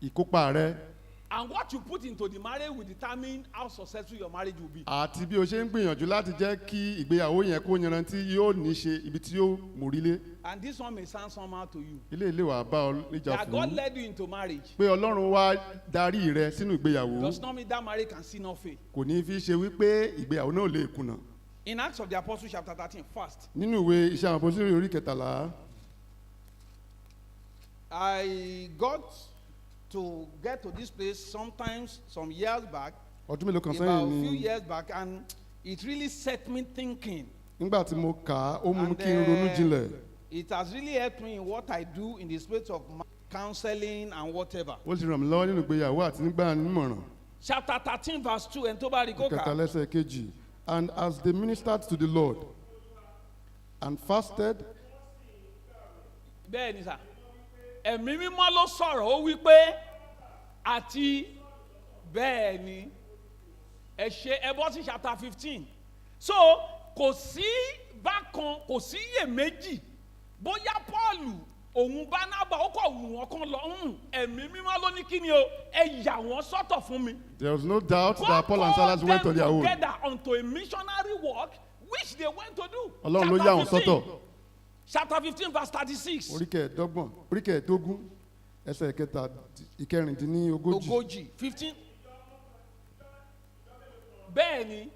ìkópa rẹ. And what you put into the marriage will determine how successful your marriage will be. Àti bí o ṣe ń gbìyànjú láti jẹ́ kí ìgbéyàwó yẹn kó yanrantí yóò ní ṣe ibi tí yóò mórílé. And this one may sound somehow to you. Ilé ilé wa bá ọ níjà That God fún. led you into marriage Pé Ọlọ́run wá darí rẹ sínú ìgbéyàwó. does not mean that marriage can see no faith. Kò ní fi ṣe wípé ìgbéyàwó náà lè kùnà. In Acts of the Apostles chapter 13, first, Nínú ìwé iṣẹ́ àwọn apọ́sítélì orí 13. I got to get to this place sometimes some years back, Ọdún mélòó kan about sẹ́yìn a few ni years back, and it really set me thinking. nígbà tí mo kà á ó mú And, kí n ronú jinlẹ̀. It has really helped me in what I do in the space of counseling and whatever. Ó sì ràn mí lọ́wọ́ nínú ìgbéyàwó àti nígbà nímọ̀ràn. Chapter 13 verse 2, and Tobari Kẹta Koka. lẹ́sẹ̀ kejì. And as they ministered to the Lord and fasted, Bẹ́ẹ̀ ni sà, ẹ̀mí mímọ́ ló sọ̀rọ̀ ó wí pé àti bẹ́ẹ̀ ni ẹ ṣe ẹ bọ́ sí chapter 15. So kò sí bákan kò sí iyèméjì bóyá Paul òun Bánábà ó kọ̀ wù wọ́n kan lọ ẹ̀mí mímọ́ ló ní kí ni o ẹ yà wọ́n sọ́tọ̀ fún mi. there was no doubt God that Paul and Silas called went on their them own. together unto a missionary work which they went to do. Ọlọ́run ló yà wọ́n sọ́tọ̀. Chapter 15 verse 36. Orí kẹẹ̀ẹ́dọ́gbọ̀n, orí kẹẹ̀ẹ́dógún, ẹsẹ̀ kẹta ìkẹrìndínlógójì. Ogójì 15. Bẹ́ẹ̀ ni.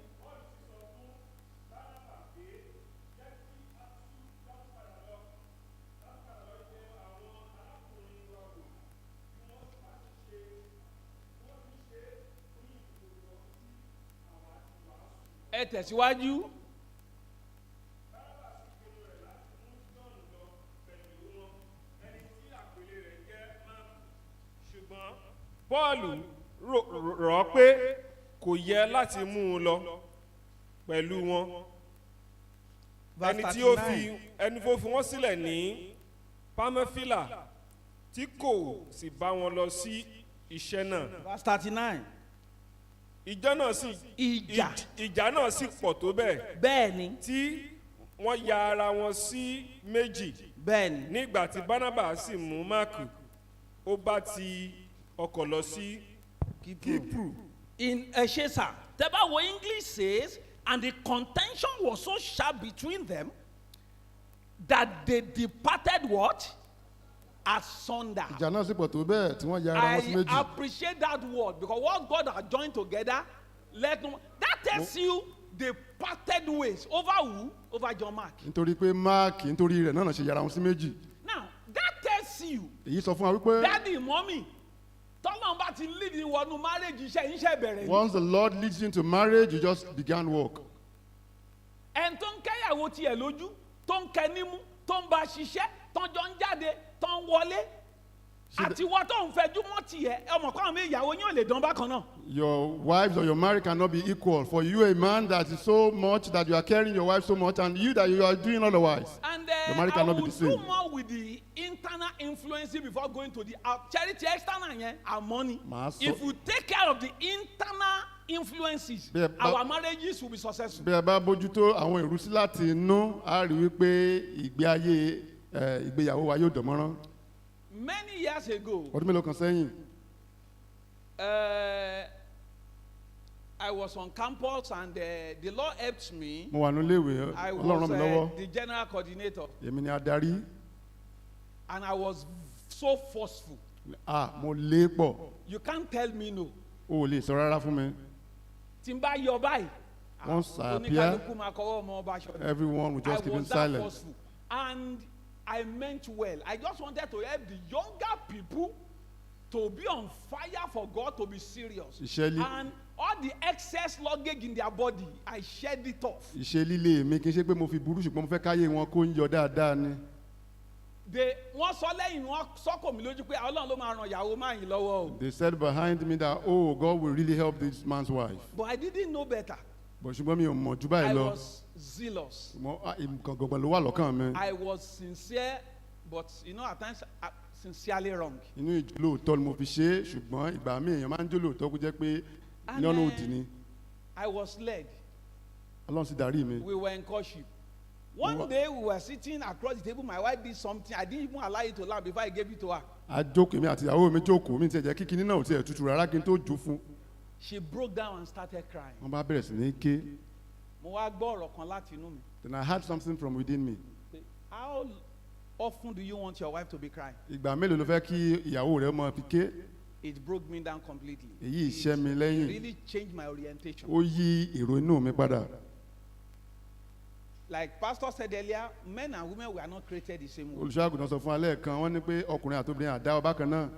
Ẹ tẹ̀síwájú. Paul rọ̀ ọ́ pé kò yẹ láti mú un lọ pẹ̀lú wọn. Ẹni tí ó fi wọ́n sílẹ̀ ní Pamẹ́fílà tí kò sì bá wọn lọ sí iṣẹ́ náà. Verse 39. Ìjà náà sì pọ̀ tó bẹ́ẹ̀. Bẹ́ẹ̀ ni. Tí wọ́n ya ara wọn sí méjì. Bẹ́ẹ̀ ni. Nígbà tí Bánábà sì mú Máàkù, ó bá ti ọkọ̀ lọ sí Kíprù. In Eshesa, the Bible English says, and the contention was so sharp between them that they departed what? Asunder. Ìjà náà sì pọ̀ tó bẹ́ẹ̀ tí wọ́n ya ara wọn sí méjì. I appreciate that word because what God has joined together, that tells you they parted ways over who? Over John Mark. Nítorí pé Máàkì nítorí rẹ̀ náà ṣe ya ara wọn sí méjì. Now, that tells you, Èyí sọ fún wa wípé Daddy, Mommy, tọ́lọ́n bá ti lead you wọnú marriage iṣẹ́ bẹ̀rẹ̀ ni. once the Lord leads you into marriage, you just began work. Ẹn tó ń kẹ́yàwó tiẹ̀ lójú, tó ń kẹ́ nímú, tó ń bá ṣiṣẹ́, tó ń jọ ń jáde, tó ń wọlé. Àti wọ́n tó ń fẹjú mọ́ tiẹ̀, ọmọ kan mi ìyàwó yín ò lè dán bákan náà. Your wives or your marriage cannot be equal. For you, a man that is so much that you are caring your wife so much, and you that you are doing otherwise. And Your marriage I cannot be will the do same. more with the internal influencing before going to the out. Charity external yẹn are money. If we take care of the internal influences, our marriages will be successful. Bí a bá bójútó àwọn ìrúsí láti inú, a rí wípé ìgbé ayé ìgbéyàwó wa yóò dánmọ́rán. Many years ago, Ọdún mélòó kan sẹ́yìn, I was on campus and the Lord helped me. mo wà nílé ìwé, I Ọlọ́run ràn mí was lọ́wọ́. the general coordinator Èmi ni adarí. and I was so forceful. Mo lé pọ̀. You can't tell me no. O ò lè sọ rárá fún mi. Tí n bá yọ báyìí, Once I oníkálukú máa kọ́wọ́ ọmọ ọba aṣọ. Everyone will just keep I in was that silence. forceful. And I meant well. I just wanted to help the younger people to be on fire for God, to be serious. Ìṣẹ́lí. And all the excess luggage in their body, I shed it off. Ìṣe líle mi kì í ṣe pé mo fi burú ṣùgbọ́n mo fẹ́ káyé wọn kó ń yọ dáadáa ni. Wọ́n sọ lẹ́yìn wọn sọ́kò mi lójú pé Ọlọ́run ló máa ran ìyàwó máa yìn lọ́wọ́ o. They said behind me that, oh, God will really help this man's wife. But I didn't know better. But ṣùgbọ́n mi ò mọ̀ jù I báyìí lọ. was zealous. Nǹkan gbọ̀ngbọ̀n ló wà lọ́kàn mi. I was sincere, but at times sincerely wrong. Inú ìjọ lóòótọ́ ni mo fi ṣe é ṣùgbọ́n ìgbà míì èèyàn máa ń jó lóòótọ́ kó jẹ́ pé lọ́nà òdì ni. I was led. Ọlọ́run sì darí mi. We were in courtship. One day we were sitting across the table. My wife did something. I didn't even allow it to laugh before I gave it to her. a jókòó mi àti ìyàwó mi jókòó mi ti jẹ́ kíkiní náà ò tiẹ̀ tutù rárá kí n tó jó fún. She broke down and started crying. wọ́n bá bẹ̀rẹ̀ sí ní ké. Mo wá gbọ́ ọ̀rọ̀ kan láti inú mi. Then I heard something from within me. How often do you want your wife to be crying? ìgbà mélòó ló fẹ́ kí ìyàwó rẹ̀ máa fi ké. It broke me down completely. èyí iṣẹ́ mi It lẹ́yìn. really changed my orientation. ó yí èrò inú mi padà. Like Pastor said earlier, men and women were not created the same way. olùṣọ́àgùntàn sọ fún alẹ́ kan wọ́n ní pé ọkùnrin àti obìnrin àdá ọba kan náà.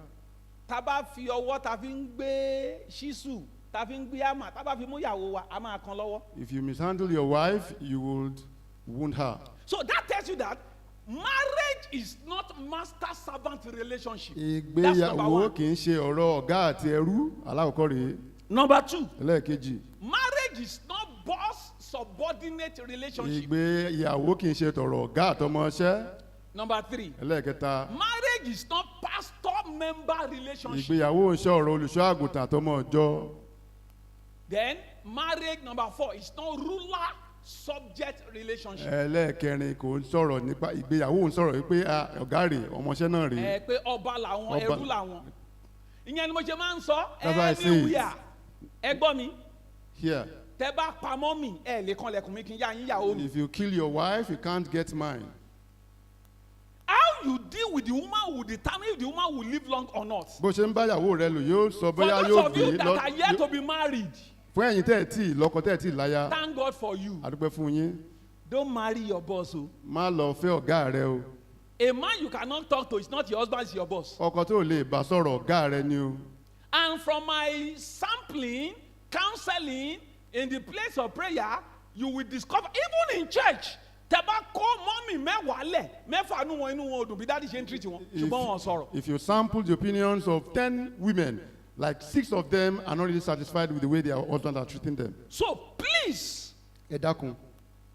Tá bá fi ọwọ́ tá fi ń gbé ṣísù, tá fi ń gbé àmà, tá bá fi mú ìyàwó wa, a máa kan lọ́wọ́. If you mishandle your wife, you would wound her. So that tells you that marriage is not master-servant relationship. That's number ìgbéyàwó one. kì í ṣe ọ̀rọ̀ ọ̀gá àti ẹrú alákọ̀ọ́kọ́ rèé. Number two, ẹlẹ́ẹ̀kejì marriage is not boss-subordinate relationship. ìgbéyàwó kì í ṣe tọ̀rọ̀ ọ̀gá àtọmọṣẹ́. Number three, ẹlẹ́ẹ̀kẹta marriage is not pastor-member relationship. ìgbéyàwó ń ṣe ọ̀rọ̀ olùṣọ́ àgùntàn àtọmọ ọjọ́. Then marriage, number four, is not ruler-subject relationship. ẹlẹ́ẹ̀kẹrin kò ń sọ̀rọ̀ nípa ìgbéyàwó ń sọ̀rọ̀ wípé ọ̀gá rèé ọmọṣẹ́ náà rèé. Pé ọba làwọn, Ọba. ẹrú làwọn. Ìyẹn ni mo ṣe máa ń sọ. That's why I say it. Anywhere. Ẹ gbọ́ mi. Here, Tẹ bá pamọ́ mi, ẹ lè kanlẹ̀kùn mi kí n yá yín yàwó mi. if you kill your wife, you can't get mine. How you deal with the woman will determine if the woman will live long or not. bó ṣe ń bá ìyàwó rẹ lò yóò sọ For bóyá those yóò of you gbé that are yet to be married, fún ẹ̀yin tẹ́ ẹ̀ tí lọ́kọ tẹ́ ẹ̀ tí láya. thank God for you. àdúpẹ́ fún yín. Don't marry your boss. Oh. má lọ fẹ́ ọ̀gá rẹ o. A man you cannot talk to is not your husband, it's your boss. ọkọ tó lè bá sọ̀rọ̀ ọ̀gá rẹ ni o. And from my sampling, counseling, in the place of prayer, you will discover, even in church, tẹ́ bá kó mọ́mì mẹ́wàá lẹ̀, mẹ́fà nú wọn inú wọn ò dùn bí dáàdì ṣe ń treat wọn, ṣùgbọ́n wọn sọ̀rọ̀. If you sample the opinions of 10 women, like 6 of them are not really satisfied with the way their husbands are treating them. So please, ẹ dákun.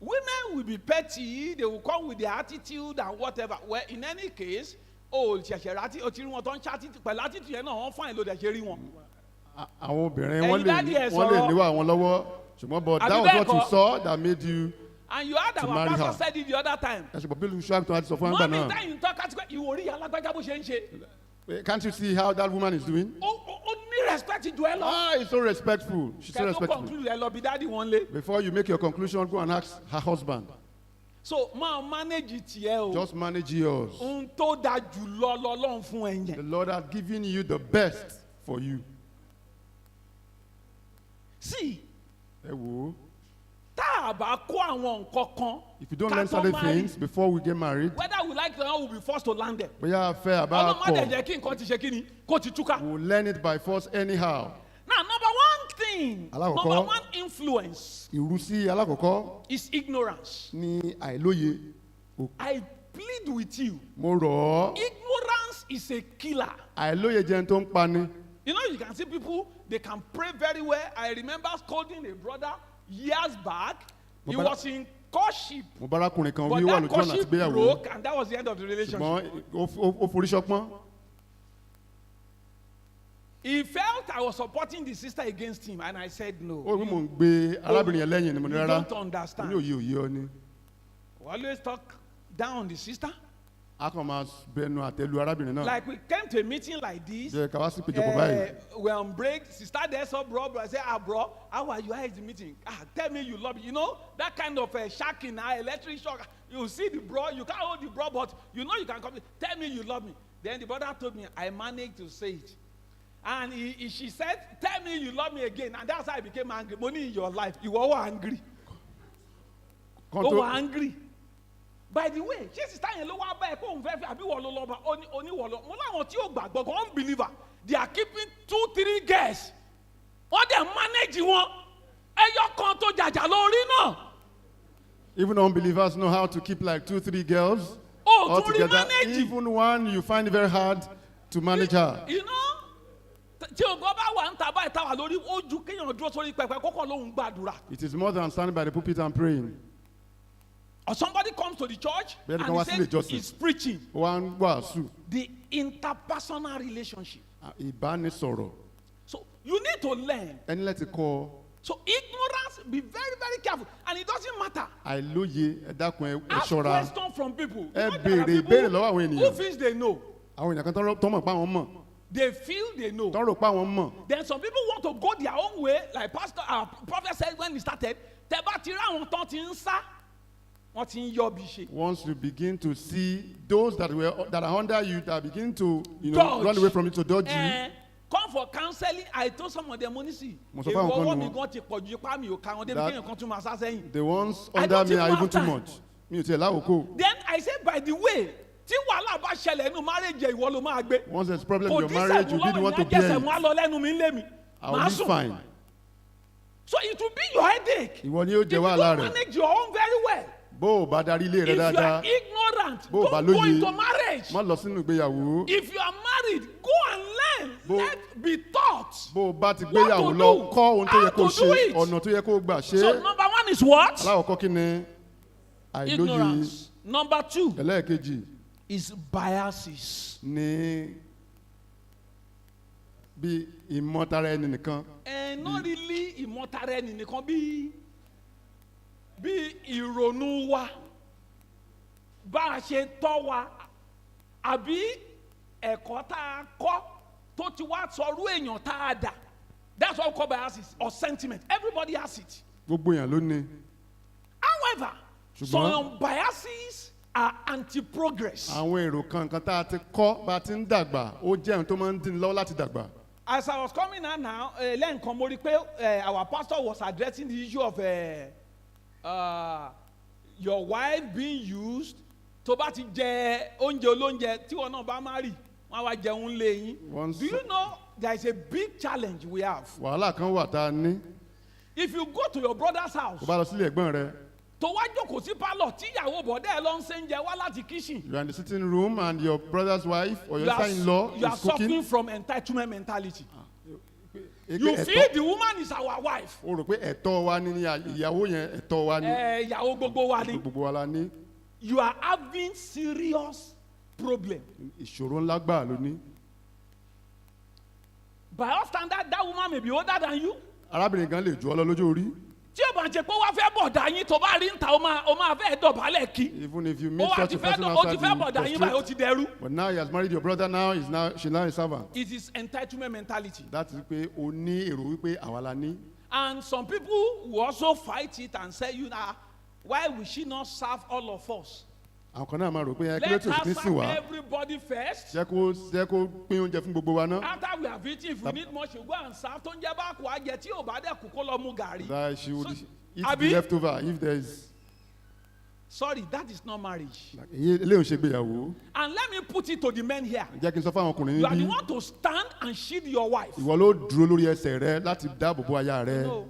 women will be petty, they will come with their attitude and whatever. Well, in any case, ṣẹ̀ṣẹ̀ rántí o ti rí wọn tó ń ṣáàtì pẹ̀lú attitude yẹn náà wọ́n fáìn ló dẹ̀ ṣe rí wọn. àwọn obìnrin Ẹ̀yin daddy ẹ̀ wọ́n lè sọ̀rọ̀. níwà wọn lọ́wọ́ ṣùgbọ́n but Àbí that was bẹ́ẹ̀ what you kọ́? saw that made you. And you heard To our marry pastor her. said it the other time. ẹ ṣùgbọ́n bí olùṣọ́ àgùntàn àti sọ fún àgbà Mọ́mí náà. tẹ́yìn tán kátìpẹ́ ìwò orí alágbájá bó ṣe ń ṣe. Can't you see how that woman is doing? Ó ní respect ju ẹ lọ. Ah, he's so respectful. She's so Kẹ́ tó respectful. conclude ẹ lọ bí dáàdì wọn lé. Before you make your conclusion, go and ask her husband. So máa manage tiẹ̀ o. Just manage yours. Ohun tó da jù lọ lọ́lọ́run fún ẹ The yẹn. Lord has given you the best for you. See, Ẹ wò ó. tá a bá kó àwọn nǹkan kan. If you don't ká learn tó certain marry, things before we get married, whether we like it or not, we will be forced to learn them. bóyá fẹ́ àbá Ọlọ́run má dẹ̀ kọ̀, jẹ́ kí nǹkan ti ṣe kí ni kó ti túká. we'll learn it by force anyhow. Now number one thing, Alákọ̀ọ́kọ́. number one influence Ìrúsí alákọ̀ọ́kọ́ is ignorance. ní àìlóye. I plead with you. Mo rọ̀ ọ́. Ignorance is a killer. Àìlóye jẹ́ ń tó ń pani. You know, you can see people, they can pray very well. I remember scolding a brother years back. He Mo bá- was in courtship, Mo bá arákùnrin kan but wí wà that lójú ọ̀nà àti courtship gbéyàwó. broke, and that was the end of the relationship. Ṣùgbọ́n ó forí ṣọpọ́n. He felt I was supporting the sister against him, and I said no. Ó rí mò ń gbé arábìnrin yẹn lẹ́yìn ni mo ní You rárá. don't Mo understand. ní òye òye ọ ni. We always talk down on the sister. A kàn máa bẹnu àtẹ́lu arábìnrin náà. Like we came to a meeting like this. Jẹ́ ká wá sí ìpéjọpọ̀ báyìí. We're on break. Sister there saw bro. I say, bro, how are you? How is the meeting? Tell me you love me. You know that kind of shocking, electric shock. You see the bro, you can't hold the bro, but you know you can come. Tell me you love me. Then the brother told me, I managed to say it. And she said, tell me you love me again. And that's how I became angry. Money in your life. You were angry. Kan You tó- were angry. By the way, ṣé sister yẹn ló wá bá ẹ kó òun fẹ́ fi àbí wọ́n ló lọ bá oníwọ̀ lọ. Mo láwọn tí yóò gbàgbọ́ kan unbeliever. They are keeping 2-3 girls. Wọ́n dẹ̀ manage wọn. Ẹyọ kan tó jàjà lórí náà. Even unbelievers know how to keep like 2-3 girls Oh, all to together. manage. Even one, you find it very hard to manage her. You know, tí ògbọ́n bá wà ń ta báyìí táwa lórí ojú kéèyàn dúró sórí pẹpẹ kókò lóhùn gbàdúrà. It is more than standing by the pulpit and praying. Or somebody comes to the church Bẹ́ẹ̀ni and kan wá he sílé says ìjọsìn. he's preaching. Ó wá ń wàásù. The interpersonal relationship. Ìbánisọ̀rọ̀. So you need to learn. Ẹni láti kọ́ ọ. So ignorance, be very, very careful. And it doesn't matter. Àìlóye ẹ dákun ẹ Ask ṣọ́ra. questions from people. Ẹ You know, there are béèrè people ìbéèrè lọ́wọ́ àwọn who ènìyàn. thinks they know. àwọn èèyàn kan tó mọ̀ pé àwọn mọ̀ They feel they know. tó rò pé àwọn mọ̀. Then some people want to go their own way, like prophet said when he started. Tẹ́ bá ti rí àwọn tán ti ń sá, wọ́n ti ń yọ bí ṣe. Once you begin to see those that are under you that begin to Dodge. run away from you to dodge you. Come for counseling. I told some of them, Monisi, Mo sọ fún àwọn kan ìwọ́wọ́ nù mi wọ́n. gan ti pọ̀ ju ipá mi ò ká wọn débi That- kéèyàn kan tún máa sá sẹ́yìn. The ones I under don't me even are have even too time. much. Mi ò tiẹ̀ láwòkó. Then I said, by the way, tí wàhálà bá ṣẹlẹ̀ nínú marriage ìwọ ló máa gbé. Once there's problem Kò in your dín marriage, you sẹ́gun didn't lọ́wọ́ want to ìyá bear jẹ́sẹ̀ it. mú á lọ lẹ́nu mi ń lé mi. I will Màá be sùn. fine. So it will be your headache. Ìwọ ni yóò If jẹ you wàhálà don't rẹ̀. manage your own very well. Bó o bá darí ilé rẹ If you are dáadáa, ignorant, bó o bá don't go lóye, into marriage. má lọ sínú ìgbéyàwó. If you are married, go and learn. Bó- Let be taught. Bó o bá ti What gbéyàwó to lọ, do? kọ́ ohun tó yẹ How kó to do ṣe, it? ọ̀nà tó yẹ kó gbà ṣe. So number one is what? Aláwọ̀kọ́ kí ni àìlóye. Ignorance. Number two Ẹlẹ́ẹ̀kejì is biases. ní bí ìmọ̀tara ẹni nìkan. Not really ìmọ̀tara ẹni nìkan bí ìrònú wa, bá a ṣe tọ́ wa, àbí ẹ̀kọ́ tá a kọ́ tó ti wá sọrú èèyàn tá a dà. That's what we call biases or sentiment. Everybody has it. Gbogbo èèyàn ló ní. However, Ṣùgbọ́n- some biases are anti-progress. Àwọn èrò kan nǹkan tá a ti kọ́ bá a ti ń dàgbà, ó jẹ́ ohun tó máa ń dín lọ́wọ́ láti dàgbà. As I was coming out now, lẹ́ǹkan mo rí pé our pastor was addressing the issue of your wife being used. Tó bá ti jẹ oúnjẹ olóúnjẹ tí wọn náà bá má rì, wọ́n á wá jẹun lé yín. Do you know there is a big challenge we have? Wàhálà kan wà tá a ní. If you go to your brother's house, Tó bá lọ sílé ẹ̀gbọ́n rẹ, tó wá jókòó sí pálọ̀ tí ìyàwó bọ̀dẹ́ ẹ lọ ń ṣe ń jẹ wá láti kitchen. you are in the sitting room and your brother's wife or your son-in-law You are is cooking. suffering from entitlement mentality. Pé You ẹ̀tọ́- feel the woman is our wife. o rò pé ẹ̀tọ́ wa ni ìyàwó yẹn ẹ̀tọ́ wa ni. Ìyàwó gbogbo wa ni. Gbogbo wa la ní. You are having serious problem. Ìṣòro ńlá gbà ló ní. By your standard, that woman may be older than you. Arábìnrin kan lè jù ọ́ lọ lójú orí. Tí o bá ń ṣe pé wá fẹ́ bọ̀dà yín tó bá rí ń ta o máa fẹ́ dọ̀bálẹ̀ kí. Even if you Ó meet wá such ti a fẹ́ person ó ti outside, fẹ́ bọ̀dà you yín báyìí ó prostrate. ti dẹrú. But now he has married your brother, she's now a servant. It is entitlement mentality. That is pé o ní èrò wípé àwa la ní. And some people will also fight it and say, why will she not serve all of us? Àwọn kan náà máa rò pé kí ló Let tó her ní sìn serve wá. everybody first. Jẹ́ kó pín oúnjẹ fún gbogbo wa náà. After we have eaten, if we need more, she'll go and serve. Tó ń jẹ́ bá kú ajẹ tí ò bá dẹ̀ kú kó lọ mú gàrí. That she would So- eat Abi? the leftover if there is. Sorry, that is not marriage. Ilé òun ṣe gbéyàwó. And let me put it to the men here. Jẹ́ kí n sọ fún àwọn ọkùnrin You are the níbí. one to stand and shield your wife. Ìwọ ló dúró lórí ẹsẹ̀ rẹ láti dáàbò bo aya rẹ. No.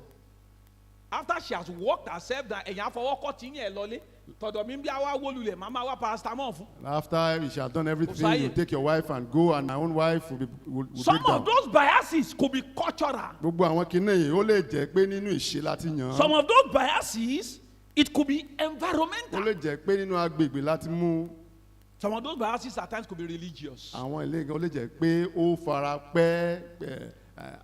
After she has walked herself down, ẹ̀yàn afọwọ́kọ́ tí yẹn lọlé. Tọ̀dọ̀ mi bí àwa wólulẹ̀, màmá wa paracetamol fún. After she has done everything, Osaye. you take your wife and go, and my own wife will Some break of down. those biases could be cultural. Gbogbo àwọn kinní yìí ó lè jẹ́ pé nínú ìṣe láti yàn Some án. of those biases, it could be Ó environmental. lè jẹ́ pé nínú agbègbè láti mú. Some of those biases at times could be religious. Àwọn ilé gan ó lè jẹ́ pé ó fara pẹ́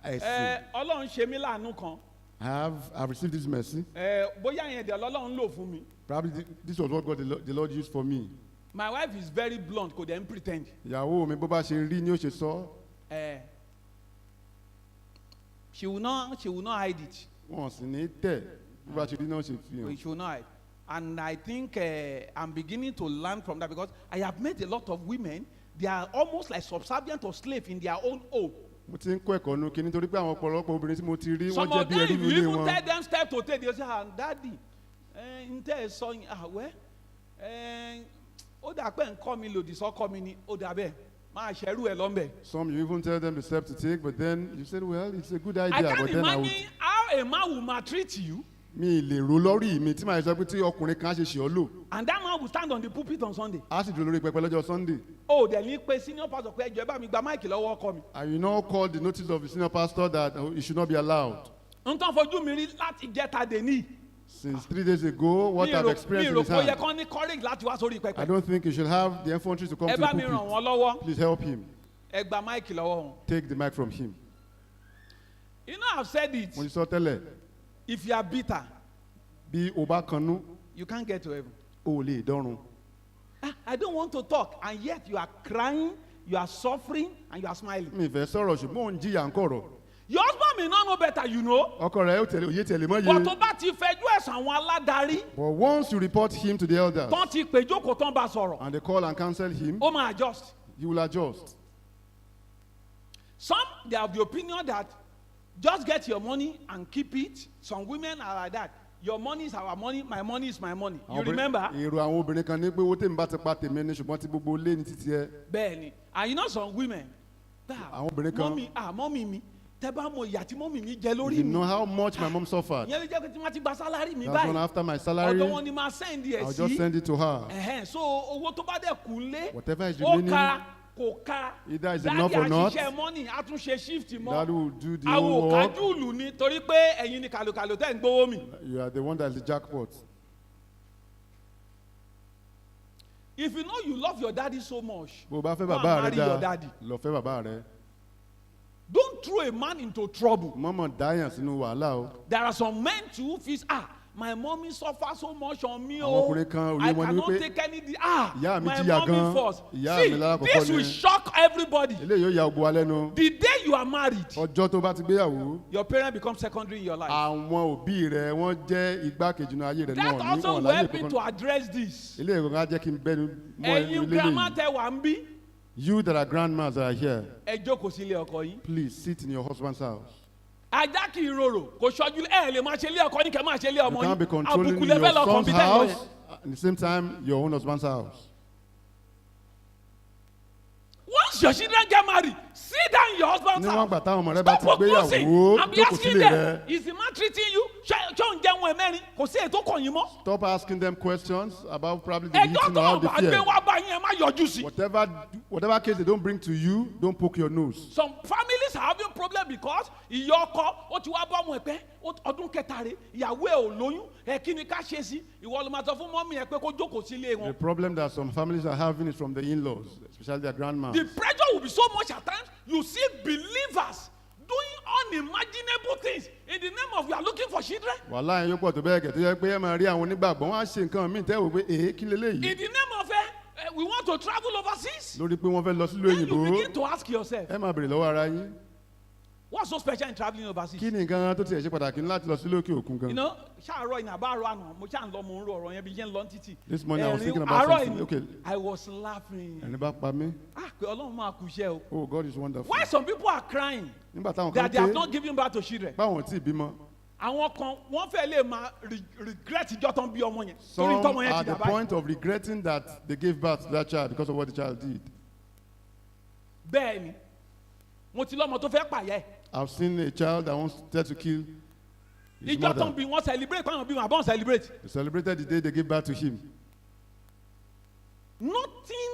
ẹ̀sìn. Ọlọ́run ṣe mí láàánú kan. I've received this mercy. Bóyá yẹn dẹ̀ lọ́lọ́run lò fún mi. Probably this was what the Lord used for me. My wife is very blunt, kò dẹ̀ ń pretend. Ìyàwó mi bó bá ṣe rí ni ó ṣe sọ. She will not hide it. Wọ́n sì ní tẹ̀ bó bá ṣe rí náà ṣe fi hàn. She will not hide. And I think I'm beginning to learn from that because I have met a lot of women. They are almost like subservient or slave in their own home. Mo ti ń kọ́ ẹ̀kọ́ nu kí nítorí pé àwọn ọ̀pọ̀lọpọ̀ obìnrin tí mo ti rí wọ́n Some jẹ́ of bí them, ẹrú if you nílé even wọn. tell them step to take, they say, Daddy, n tẹ́ ẹ sọ yín, ó dà pé nǹkan mi lòdì sọ́kọ mi ni, ó dà bẹ́ẹ̀, máa ṣẹ́rú ẹ̀ lọ́nbẹ̀. Some you even tell them the step to take, but then you said, well, it's a good I idea, can't but then I would. imagine how a man will maltreat you Mi lè ro lórí mi tí màá sọ pé tí ọkùnrin kan ṣe ṣe ọ́ lò. and that man will stand on the pulpit on Sunday. Á sì dúró lórí pẹpẹ lọ́jọ́ Sunday. Oh, dẹ̀ ní pé senior pastor pé ẹjọ́ ẹ bá mi gba máìkì lọ́wọ́ ọkọ mi. And you now call the notice of the senior pastor that it should not be allowed. N tán fojú mi rí láti jẹ́ta dé ní. Since 3 days ago, what I've experienced in Mi his rò pé ó yẹ hand, kán ní courage láti wá sórí I pẹpẹ. don't think you should have the infantry to come Ẹ to the bá mi ràn pulpit. wọ́n lọ́wọ́, Please help him. ẹ gba máìkì lọ́wọ́ wọn. Take the mic from him. You know I've said it. Mo ti sọ tẹ́lẹ̀, If you are bitter, bí o bá kanú, you can't get to heaven. o ò lè dọ́run. I don't want to talk and yet you are crying, you are suffering and you are smiling. Mi fẹ́ sọ̀rọ̀ ṣùgbọ́n òun jìyà ń kọ̀rọ̀. Your husband may not know better, you know. Ọkọ rẹ̀ òye tẹ̀lé mọ́ But yé. tó bá ti fẹjú ẹ̀sùn àwọn aládarí, But once you report him to the elders tán ti pè jókòó tán bá sọ̀rọ̀, and they call and counsel him, ó máa adjust. he will adjust. Some, they have the opinion that just get your money and keep it. Some women are like that. Your money is our money, my money is my money. You remember? Èrò àwọn obìnrin kan ní pé owó tèmi bá ti pa tèmi ní ṣùgbọ́n tí gbogbo lé ní títí ẹ. Bẹ́ẹ̀ni, and you know some women, Àwọn obìnrin kan. mọ́mì mi, tẹ́ bá mọ ìyà tí mọ́mì mi jẹ lórí You mi. know how much my mom suffered. Ìyẹn ló jẹ́ pé tí wọ́n ti gba sálárì mi That's when báyìí. after my salary, Ọ̀dọ̀ wọn ni máa send ẹ̀ I'll just sí. send it to her. So owó tó bá dẹ̀ kú lé, Whatever is ó remaining, ka kò ka. either it's enough or not, Daddy àṣìṣe money, a tún ṣe shift mọ́. Daddy will do the Àwọn whole work. òkájúlù ni torí pé ẹ̀yin ni kàlùkàlù tẹ́ ń gbówó mi. You are the one that's the jackpot. If you know you love your daddy so much, Bó o bá fẹ́ go and bàbá rẹ marry your daddy. lọ fẹ́ bàbá rẹ. Don't throw a man into trouble. Mọ́mọ́ dáyàn sínú wàhálà o. There are some men too who feel, my mommy suffer so much on me. Àwọn ọkùnrin kan I òye wọn ni cannot wípé take any. ìyá mi My jìyà mommy gan, first. ìyá mi See, lálákọ̀ọ́kọ́ this ni. will shock everybody. Eléyìí yóò ya ogun wa lẹ́nu. The day you are married, Ọjọ́ tó bá ti gbéyàwó, your parents become secondary in your life. àwọn òbí rẹ wọ́n jẹ́ igbákejì náà ayé rẹ That náà ní also will ọ̀la ayé help me to kankan. address this. Eléyìí kankan á jẹ́ kí n bẹ́nu mọ́ Ẹ̀yin ẹnu grandma eléyìí. tẹ wà ń bí, You that are grandmas that are here, ẹ jókòó sílé ọkọ yín. please sit in your husband's house. Ajá kì í rorò, kò ṣojú ẹ lè máa ṣe ilé ọkọ yín kẹ́ máa ṣe ilé You ọmọ can't be yín. controlling Àbùkù your lẹ́fẹ̀ẹ́ lọ son's kọ̀m̀pútà yẹn. house at the same time your own husband's house. Once your children get married, sit down in your husband's Níwọ̀n house. gbà táwọn ọmọ rẹ bá Stop ti gbéyàwó, proposing and be jókòó asking sílé them, rẹ. is the man treating you? Ṣé ń jẹun ẹ̀mẹ́rin? Kò sí ètò kàn yín mọ́. Stop asking them questions about probably the Ẹjọ́ eating tó or how they bá gbé feel. wá bá yín ẹ má yọjú sí. Whatever case they don't bring to you, don't poke your nose. Some families are having problem because ìyá ọkọ ó ti wá bá ọmọ ẹ pé ọdún kẹta rẹ̀ ìyàwó ẹ ò lóyún ẹ kí ni ká ṣe sí ìwọ ló máa sọ fún mọ́mí ẹ pé kó jókòó sílé The wọn. problem that some families are having is from the in-laws, especially their grandmas. The pressure will be so much at times you see believers doing unimaginable things in the name of you are looking for children. Wàhálà yẹn yóò pọ̀ tó bẹ́ẹ̀ gẹ̀ tó yẹ pé ẹ máa rí àwọn onígbàgbọ́ wọn á ṣe nǹkan míì tẹ́ wò pé èé kí leléyìí. In the name of we want to travel overseas. Lórí pé wọ́n fẹ́ lọ sílùú Then you òyìnbó, begin to ask yourself, ẹ máa bèrè lọ́wọ́ ara yín. what's so special in traveling overseas? Kí ni nǹkan tó tiẹ̀ ṣe pàtàkì láti lọ sílùú òkè òkun You gan? know, ṣáàrọ̀ ìnà àbárò àná mo ṣáà ń lọ mo ń ro ọ̀rọ̀ yẹn bí yẹn ń lọ títì. This morning I was thinking about àárọ̀ something. ìní, Okay, I was laughing. ẹni bá pa mí. Pé Ọlọ́run máa kú iṣẹ́ o. Oh, God is wonderful. Why some people are crying Nígbà táwọn kan that they have ké not given birth to children? báwọn tí ì bímọ. Àwọn kan wọ́n fẹ́ lè máa regret ìjọ tán bí ọmọ yẹn. Torí Some tọ́mọ yẹn are ti at the dà báyìí. point of regretting that they gave birth to that child because of what the child did. Bẹ́ẹ̀ni, mo ti lọ́mọ tó fẹ́ pààyà ẹ̀. I've seen a child that wanted to kill his Ìjọ tán mother. bí wọ́n celebrate pàwọn bí wọn àbọ̀n celebrate. They celebrated the day they gave birth to him. Nothing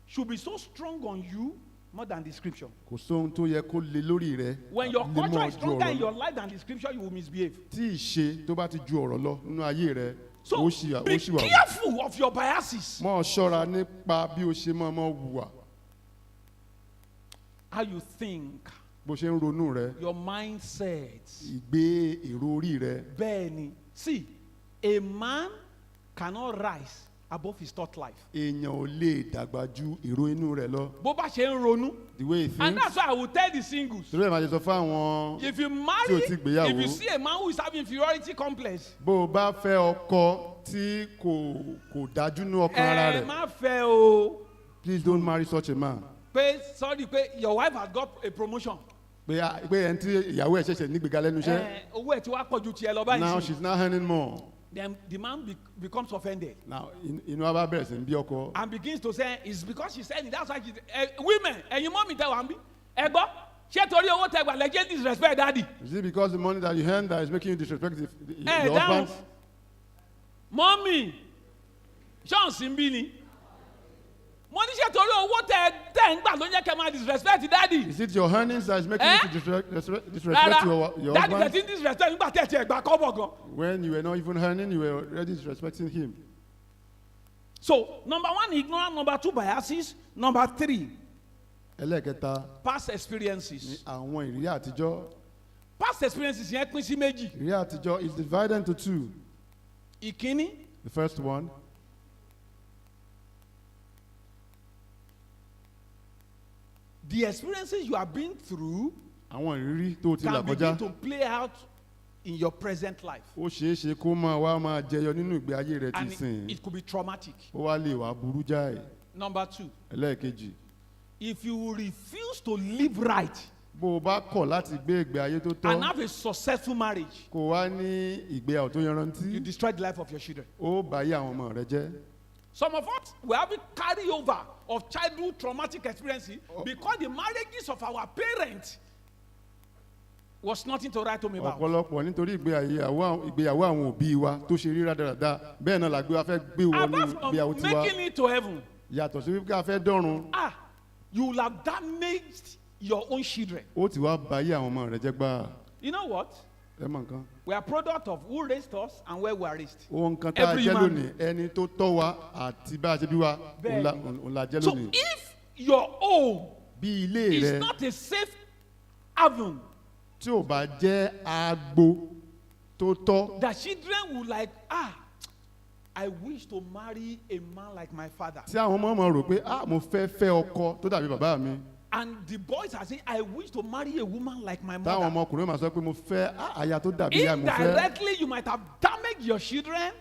should be so strong on you more than the scripture. Kò sóhun tó yẹ kó le lórí rẹ. When your lé culture mọ́ is ju stronger in ọ̀rọ̀ your lọ. life than the scripture, you will misbehave. Tí ìṣe tó bá ti ju ọ̀rọ̀ lọ nínú ayé rẹ, So ó ṣì be wà. careful of your biases. Mọ́ ọ ṣọ́ra nípa bí o ṣe mọ́ hùwà. How you think, Bó ṣe ń ronú rẹ, your mindset. ìgbé èrò orí rẹ. Bẹ́ẹ̀ni, see, a man cannot rise above his thought life. Èèyàn ò lè dàgbà ju èrò inú rẹ lọ. Bó bá ṣe ń ronú. The way he And thinks. that's why I will tell the singles. Torí ẹ̀ máa ṣe sọ fún àwọn If you tí marry, ò tí gbéyàwó. if you see a man who is having inferiority complex, bó o bá fẹ́ ọkọ tí kò dájú ní ọkàn ara rẹ̀. má fẹ́ o. Please don't marry such a man. Pé sorry pé your wife has got a promotion. Pé ẹni tí ìyàwó ẹ̀ ṣẹ̀ṣẹ̀ nígbèga lẹ́nu iṣẹ́. Owó ẹ̀ ti wá pọ̀ ju tiẹ̀ lọ báyìí. Now she's now earning more. Then the man becomes offended. Now inú wa bá bẹ̀rẹ̀ sí ní bí ọkọ. And begins to say it's because she's saying it, that's why she's women ẹ̀yin mọ́ mi tẹ wà ń bí ẹ gbọ́ ṣé torí owó tẹ gbà lẹ́jẹ̀ disrespect daddy. Is it because the money that you earn that is making you disrespect your Down. husband? Mọ́mì ṣọ́ọ̀ṣì ń bí ni mo ní ṣé torí owó tẹ ń gbà ló ń jẹ́ kẹ́ máa disrespect daddy. Is it your earnings that is making you to disrespect your daddy husband? kẹ́tí disrespect nígbà tẹ̀ tiẹ̀ gbà kọ́bọ̀ gan. When you were not even earning, you were already disrespecting him. So number one ignorance, number two biases, number three Ẹlẹ́ẹ̀kẹta past ni experiences. àwọn ìrírí àtijọ́. Past experiences yẹn pín sí méjì. Ìrírí àtijọ́ is divided into two. Ìkíní, The first one, the experiences you have been through àwọn ìrírí tó ti là can kọjá begin to play out in your present life. ó ṣeé ṣe kó máa jẹyọ nínú ìgbé ayé rẹ ti And sìn it could be traumatic. ó wá lè wá burú jáì. Number 2, ẹlẹ́ẹ̀kejì if you refuse to live right bó o bá kọ̀ láti gbé ìgbé ayé tó and tọ́ have a successful marriage, kó o wá ní ìgbéyàwó tó yanrantí you destroy the life of your children. ó bá yé àwọn ọmọ rẹ jẹ́. Some of us, we have a carryover of childhood traumatic experiences because the marriages of our parents was nothing to write home about. ọ̀pọ̀lọpọ̀ nítorí ìgbéyàwó àwọn òbí wa tó ṣe rí rádaràda bẹ́ẹ̀ náà la gbé wa fẹ́ gbé wọnú Apart ìgbéyàwó from tiwa making it to heaven, yàtọ̀ sí wípé a fẹ́ dọ́run you will have damaged your own children. ó ti wá bá yé àwọn ọmọ rẹ jẹ́ gbáà. You know what? ẹ mọ nǹkan. We are product of who raised us and where we are raised. ohun kan tá a Every jẹ́ man. lónìí ẹni tó tọ́ wa àti bá a ṣe bí wa Bẹ́ẹ̀ni. òun la jẹ́ So lónìí. if your home bí ilé is rẹ not a safe haven, tí ò bá jẹ́ agbo tó tọ́ the children will like, I wish to marry a man like my father. tí àwọn ọmọ rò pé mo fẹ́ ọkọ tó dàbí bàbá mi. And the boys are saying, I wish to marry a woman like my táwọn mother. ọmọkùnrin máa sọ pé mo fẹ́ aya tó dàbí ìyá mo fẹ́. Indirectly, you might have damaged your children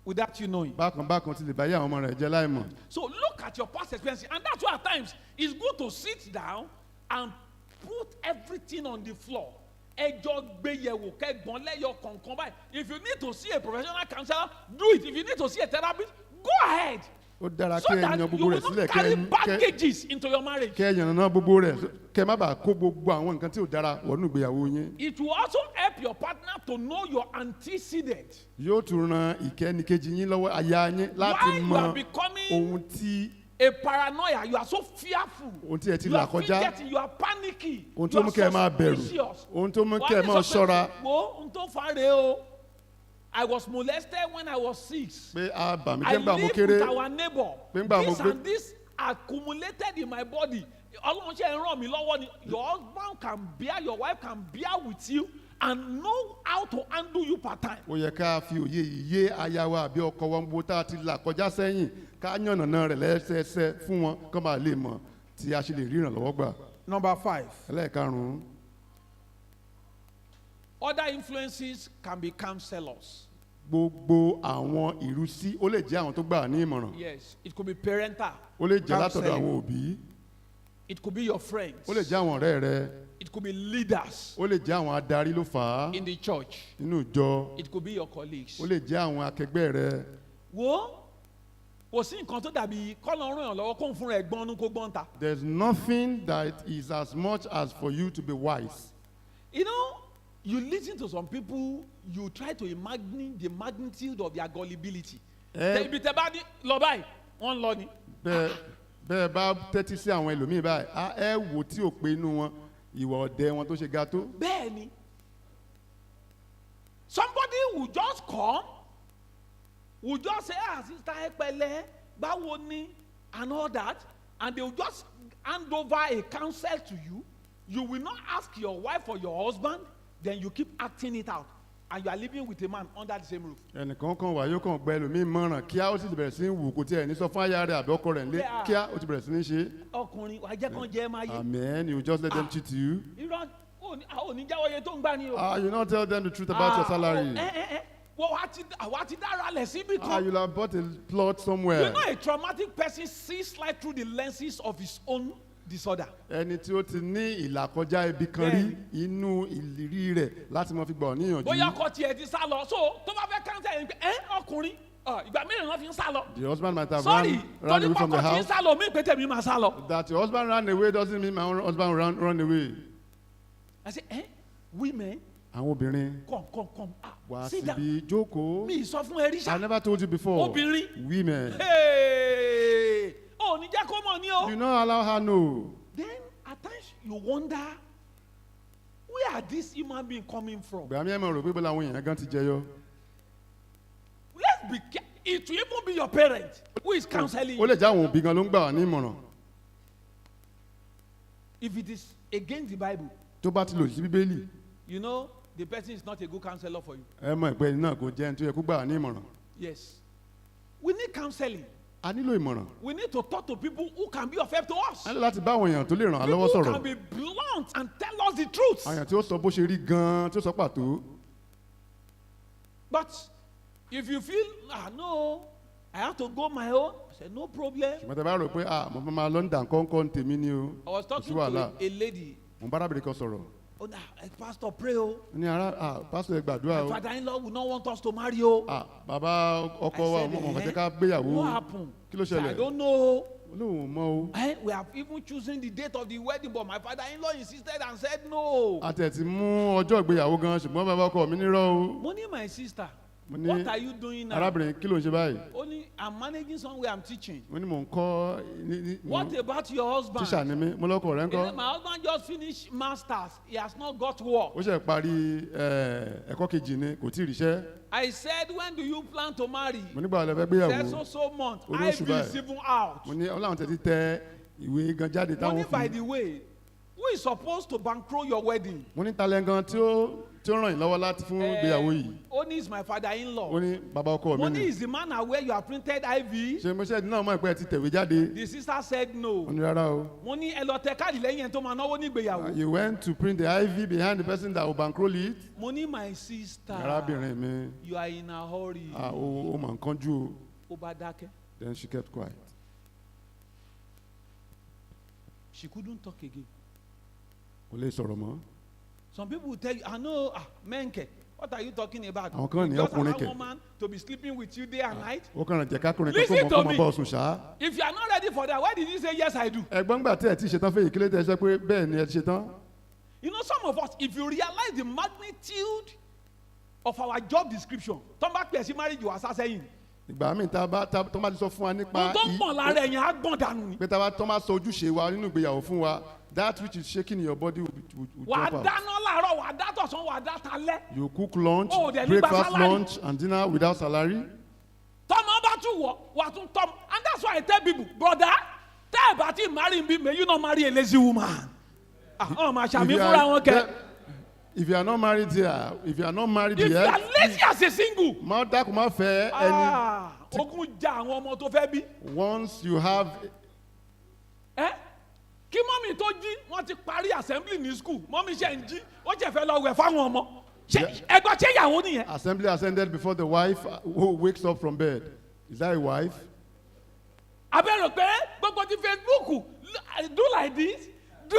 without you knowing. bákan ti lè bá yé àwọn ọmọ rẹ jẹ́ láì mọ̀. So look at your past experience, and that's why at times it's good to sit down and put everything on the floor. Ẹjọ́ gbéyẹ̀wò kẹ́gbọ́n lẹ́yọ kọ̀ọ̀kan báyìí. If you need to see a professional counselor, do it. If you need to see a therapist, go ahead. ó dára So kí ẹ that yan you gbogbo will rẹ̀ not sílẹ̀ carry baggages into your marriage. kẹ́ ẹ yànnàná gbogbo rẹ̀ kẹ́ ẹ má bàa kó gbogbo àwọn nǹkan tí ò dára wọnú ìgbéyàwó yín. It will also help your partner to know your antecedent. yóò tún ran ìkẹ́nìkejì yín lọ́wọ́ aya yín láti Why you mọ are becoming ohun tí a paranoia, you are so fearful. ohun tí ẹ ti You là are kọjá fidgeting, you are panicky. ohun You tó mú kẹ́ ẹ máa are bẹ̀rù suspicious. ohun tó mú Wà á kẹ́ ẹ ní máa sọ pé, ṣọ́ra wo ohun tó fà rèé o. I was molested when I was 6. pé a bà mí I jẹ́ gbà mo lived kéré with our neighbor. Pé ńgbà mo This gbé- and this accumulated in my body. Ọlọ́run ṣe ń ràn mí lọ́wọ́ ni. Your husband can bear, your wife can bear with you and know how to handle you part time. ó yẹ ká fi òye yìí yé aya wa àbí ọkọ wa gbogbo tá a ti là kọjá sẹ́yìn ká yànnàná rẹ̀ lẹ́sẹẹsẹ fún wọn kó máa lè mọ̀ tí a ṣe lè rí ìrànlọ́wọ́ gbà. Number 5. ẹlẹ́ẹ̀karùn-ún Other influences can be counselors. gbogbo àwọn ìrúsí ó lè jẹ́ àwọn tó gbà ní ìmọ̀ràn Yes, it could be parental. ó lè jẹ́ látọ̀dọ̀ Counseling. àwọn òbí It could be your friends. ó lè jẹ́ àwọn ọ̀rẹ́ rẹ It could be leaders ó lè jẹ́ àwọn adarí ló fà á in the church. nínú ìjọ It could be your colleagues. ó lè jẹ́ àwọn akẹgbẹ́ rẹ. Wo kò sí nǹkan tó dàbí kọ́nà ràn yàn lọ́wọ́ kó ń fúnra ẹ̀ gbọ́n kó gbọ́n ta. There's nothing that is as much as for you to be wise. You know, you listen to some people, you try to imagine the magnitude of their gullibility. Ibi tẹ bá ní lọ báyìí, wọ́n lọ ni. bẹ́ẹ̀ bá tẹ́tí sí àwọn ẹlòmíì báyìí ẹ wò tí ò pé inú wọn ìwà ọ̀dẹ̀ wọn tó ṣe ga tó. Bẹ́ẹ̀ni, somebody will just come, will just say, sister ẹ pẹ̀lẹ́, báwo ni, and all that, and they will just hand over a counsel to you. You will not ask your wife or your husband, then you keep acting it out, and you are living with a man under the same roof. ẹnìkan kan wà yóò kàn gba ẹlòmíì mọ̀ràn kíá ó sì bẹ̀rẹ̀ sí í wù kó tiẹ̀ ní sọ fún aya rẹ̀ àbí ọkọ rẹ̀ nílé kíá ó ti bẹ̀rẹ̀ sí ní ṣe. Ọkùnrin wàá jẹ́ kán jẹ́ máa yé. Amen, you just let them cheat you. Irọ́ ò ní jáwọ́ iye tó ń gbà ní o. You not tell them the truth about your salary. Wọ́n àwa ti dára lẹ̀ síbi kan. You'll have bought a plot somewhere. You know, a traumatic person sees life through the lenses of his own disorder. ẹni tí ó ti ní ìlàkọjá ibi kan rí inú ìrírí rẹ̀ láti máa fi gbà ọ́ níyànjú. Bóyá ọkọ tiẹ̀ ti sá lọ, so tó bá fẹ́ káńtà yẹn pé ọkùnrin ìgbà mìíràn wọ́n fi ń sá lọ. The husband might have Sorry, ran torí away from the pọ́kọ tí ń house. sá lọ, mí pé tèmi máa sá lọ. That your husband ran away doesn't mean my own husband run away. I say, women, àwọn obìnrin come, wá sit down. síbi jókòó. Mi sọ fún ẹ rí I sá. never told you before. Obìnrin. Women. Ní jẹ́ kó mọ̀ ní o. You not allow her know. Then at times you wonder, where are these human beings coming from? Gbàmí ẹ̀ mọ̀ rò pé bọ́lá àwọn èèyàn gan ti jẹyọ. Let's be careful. It will even be your parent who is counseling Ó you. lè jẹ́ àwọn òbí gan ló ń gbà wá ní ìmọ̀ràn. If it is against the Bible, Tó bá ti lòdì sí Bíbélì, you know the person is not a good counselor for you. ẹ mọ̀ ìpẹ́ náà kò jẹ́ ẹni tó yẹ kó gbà wá ní ìmọ̀ràn. Yes. We need counseling. a nílò ìmọ̀ràn. We need to talk to people who can be of help to us. a ní láti bá àwọn èèyàn tó lè ràn án People lọ́wọ́ who sọ̀rọ̀. can be blunt and tell us the truth. àwọn èèyàn tí ó sọ bó ṣe rí gan-an tí ó sọ pàtó. But if you feel, no, I have to go my own, I said, no problem. ṣùgbọ́n tẹ bá rò pé mo máa lọ ń dà kọ́ńkọ́ ń tèmi ni o. I was kò sí talking to wàhálà. a lady. mo bá arábìnrin kan sọ̀rọ̀. Oh, pastor, pray. ó ní pásítọ̀ ẹ gbàdúrà My o. father-in-law will not want us to marry. bàbá ọkọ wa ọmọ ọmọ jẹ́ ká gbéyàwó. What happened? kí ló I ṣẹlẹ̀? don't know. olóhùn mọ́ o. We have even chosen the date of the wedding, but my father-in-law insisted and said no. a tẹ̀ ti mú ọjọ́ ìgbéyàwó gan ṣùgbọ́n bàbá ọkọ mi nírọ́ o. Money, my sister. mo ní What are you doing now? arábìnrin kí ló ń ṣe báyìí. Only I'm managing somewhere, I'm teaching. mo ní mò ń kọ́ What about your husband? tíṣà ni mí mo lọ́kọ̀ rẹ̀ ń He kọ́. said, my husband just finished masters. He has not got work. ó ṣe parí ẹ̀kọ́ kejì ni kò tí ì ríṣẹ́. I said, when do you plan to marry? mo nígbà wo lẹ fẹ́ He said, gbéyàwó. so month. Olóṣù IB is báyìí. even out. mo ní ọlọ́run tẹ̀ ti tẹ ìwé gan jáde Money, táwọn by fi. the way, who is supposed to bankroll your wedding? mo ní talẹ̀ gan tí ó ràn yín lọ́wọ́ láti fún ìgbéyàwó yìí. Only is my father-in-law. ó ní bàbá ọkọ mi Money ni. is the man aware you have printed IV. ṣe mo ṣe náà mọ̀ pé ẹ ti tẹ̀wé jáde. The sister said no. mo ní rárá o. Money ẹ lọ tẹ káàdì lẹ́yìn ẹ̀ tó máa náwó nígbèyàwó. you went to print the IV behind the person that will bankroll it. Money, my sister. arábìnrin mi You are in a hurry. ó mà ń kánjú o. Ó bá dákẹ́. then she kept quiet. She couldn't talk again. kò lè sọ̀rọ̀ mọ́. Some people will tell you, menke. What are you talking about? Àwọn kan ní You just ọkùnrin allow kẹ̀. one man to be sleeping with you day and night. ó kàn jẹ́ kákùnrin kan Listen kó to mọ̀ me. bọ́ ọ̀sùn ṣá. If you are not ready for that, why did you say yes I do? ẹ̀gbọ́n gbà tí ẹ ti ṣetán fẹ́yìí kí ló tẹ̀ ṣe pé bẹ́ẹ̀ ni ẹ ti ṣetán. You know, some of us, if you realize the magnitude of our job description, come back to marriage, you are saying. ìgbà míì tó bá ti sọ fún wa nípa Ohun tó ń pọ̀ lára ẹ̀yìn á gbọ̀n dànù ni. pé tó bá sọ ojúṣe wa nínú ìgbéyàwó fún wa that which is shaking in your body will Wà á drop out. dáná láàárọ̀, wà á dá tọ̀sán, wà á dá talẹ́. you cook lunch Oh, dẹ̀ ní gba breakfast salary. lunch and dinner without salary. Tọ́mọ bá tún wọ̀, wà á tún tọ́mọ. And that's why I tell people, brother, tẹ́ ẹ bá ti marry me, may you not marry a lazy woman. Máa ṣàmì fúnra wọn kẹ. if you are not married here If you are yet lazy as a single. má dákun má fẹ́ ẹni. Ogun ja àwọn ọmọ tó fẹ́ bí. once you have Kí mọ́mì tó jí, wọ́n ti parí assembly ní school. Mọ́mì ṣe ń jí, ó jẹ́ fẹ́ lọ wẹ̀ fáwọn ọmọ. Ẹgbọ́n ṣé ìyàwó nìyẹn? assembly ascended before the wife who wakes up from bed. Is that a wife? Abẹ́rẹ́ pé gbogbo ti Facebook do like this. Do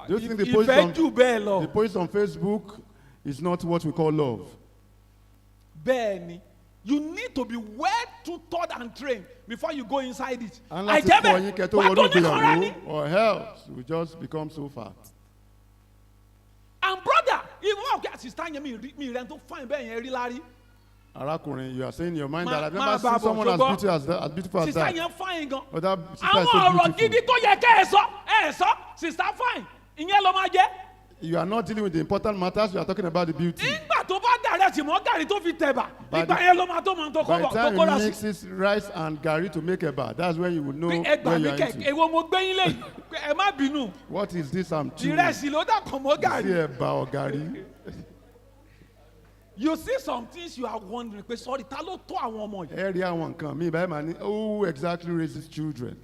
you think the post Ìfẹ́ jù bẹ́ẹ̀ lọ. the post on Facebook is not what we call love? Bẹ́ẹ̀ni, you need to be well tutored and trained before you go inside it. And láti kọ́ yín kẹ́ tó wọnú ìgbéyàwó or else you just become so fat. And brother, even okay, sister yẹn mi rẹ̀ tó fine bẹ́ẹ̀ yẹn rí lárí. Arákùnrin, you are saying in your mind that I've Máa never seen bá bọ̀, someone as ṣùgbọ́n beautiful as Sister that. yẹn fine gan. Oh, that sister is Àwọn so ọ̀rọ̀ gidi beautiful. tó yẹ kẹ́ ẹ sọ, sister fine, ìyẹn ló máa jẹ́. You are not dealing with the important matters, you are talking about the beauty. Nígbà tó bá dàrẹ́ tì mọ́ gàrí tó fi tẹ̀bà, By ìgbà yẹn ló máa tó máa tó By the time kóra he sí. mixes rice and gari to make eba, that's when you will know Ẹgbà where mi you are kẹ̀, into. èwo mo gbé yín lẹ́yìn, ẹ má bínú, What is this I'm chewing? ìrẹsì ló dà kàn mọ́ Is gàrí. it eba or gari? You see some things you are wondering pé sorry ta ló tó àwọn ọmọ yìí. Ẹ rí àwọn nǹkan mi báyìí máa ní who exactly raises children?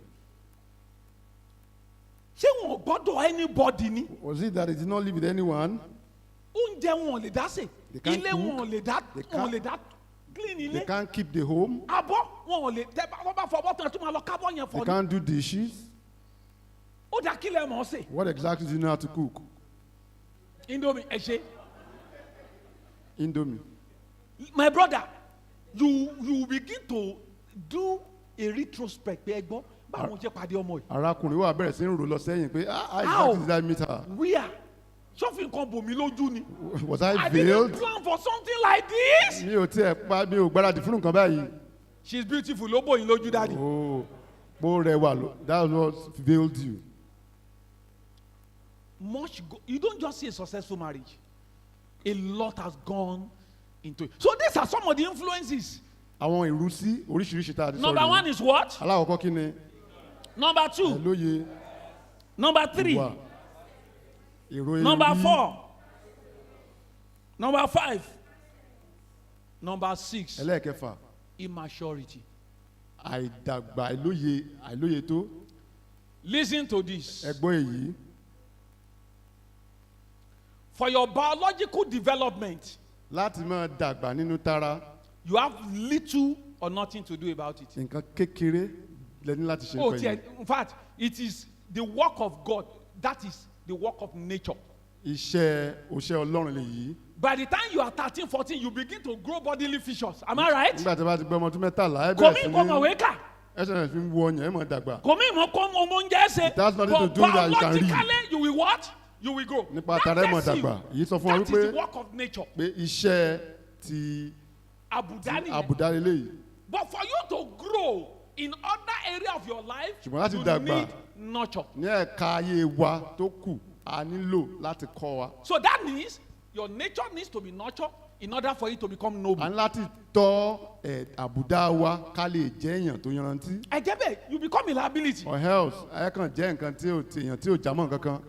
Ṣé wọn ò gbọ́dọ̀ anybody ni? Was it that he did not live with anyone? Oúnjẹ wọn ò lè dá sè, They can't ilé cook. wọn ò lè dá They wọn ò can't- lè dá clean They ilé. can't keep the home. Abọ́ wọn ò lè tẹ́ bá fọwọ́ tán tó máa lọ kábọ̀ yẹn They fọ ni. can't do dishes. Ó dá kílẹ̀ mọ̀ ọ́ sè. What exactly do you know how to cook? Indomie ẹ ṣe. Indomie. My brother, you begin to do a retrospect pé ẹ gbọ́ báwo ṣe pàdé ọmọ yìí. Arákùnrin wa bẹ̀rẹ̀ sí ń rò lọ sẹ́yìn pé how How? exactly did I meet her? Wíyà sọ́fin kan bò mí lójú ni. Was I I didn't veiled? plan for something like this. Mi ò gbáradì fún nǹkan báyìí. She's beautiful ló bò yín lójú dáàdi. Oh, bó rẹwà ló. That was what veiled you. You don't just see a successful marriage. A lot has gone into it. So these are some of the influences. Àwọn ìrúsí oríṣiríṣi tá a ti sọ Number one is what? Alákọ̀ọ́kọ́ kí ni? Number two. Lóye. Number three. Ìwà. Èrò èrò Number yìí. 4. Number 5. Number 6. Ẹlẹ́ẹ̀kẹfà. Immaturity. àìdàgbà àìlóye tó. Listen to this. Ẹ gbọ́ èyí. For your biological development, Láti máa dàgbà nínú tara, you have little or nothing to do about it. nǹkan kékeré lẹ ní láti ṣe nǹkan yìí. In fact, it is the work of God. That is the work of nature. Òṣè Ọlọ́run lè yí. By the time you are 13, 14, you begin to grow bodily features. Am I right? Nígbà tí a bá ti gbọ́ ọmọ ọdún mẹ́tàlá, ẹ Kò bẹ̀rẹ̀ mí sí kò mọ̀ ní wéka. ẹsẹ̀ rẹ̀ fi ń wo ọyàn, ẹ máa dàgbà. Kò mí mọ̀ kó ọmọ oúnjẹ ṣe. It has nothing to But do that you can read. biologically, you will what? You will grow. Nípa tara ẹ máa That tells dàgbà. you Èyí sọ fún wa that is wípé the work of nature. pé iṣẹ́ ti Àbùdá nìyẹn. àbùdá lélẹ́yìí. But for you to grow in other area of your life, Ṣùgbọ́n láti you dàgbà need nurture. ní ẹ̀ka ayé wa tó kù, a nílò láti kọ́ wa. So that means your nature needs to be nurtured in order for it to become noble. A ní láti tọ́ àbùdá wa ká lè jẹ́ èèyàn tó yanrantí. Ẹ̀jẹ̀ bẹ́ẹ̀, you become a liability. Or else ẹ kàn jẹ́ nǹkan tí èèyàn tí ò jámọ́ kankan.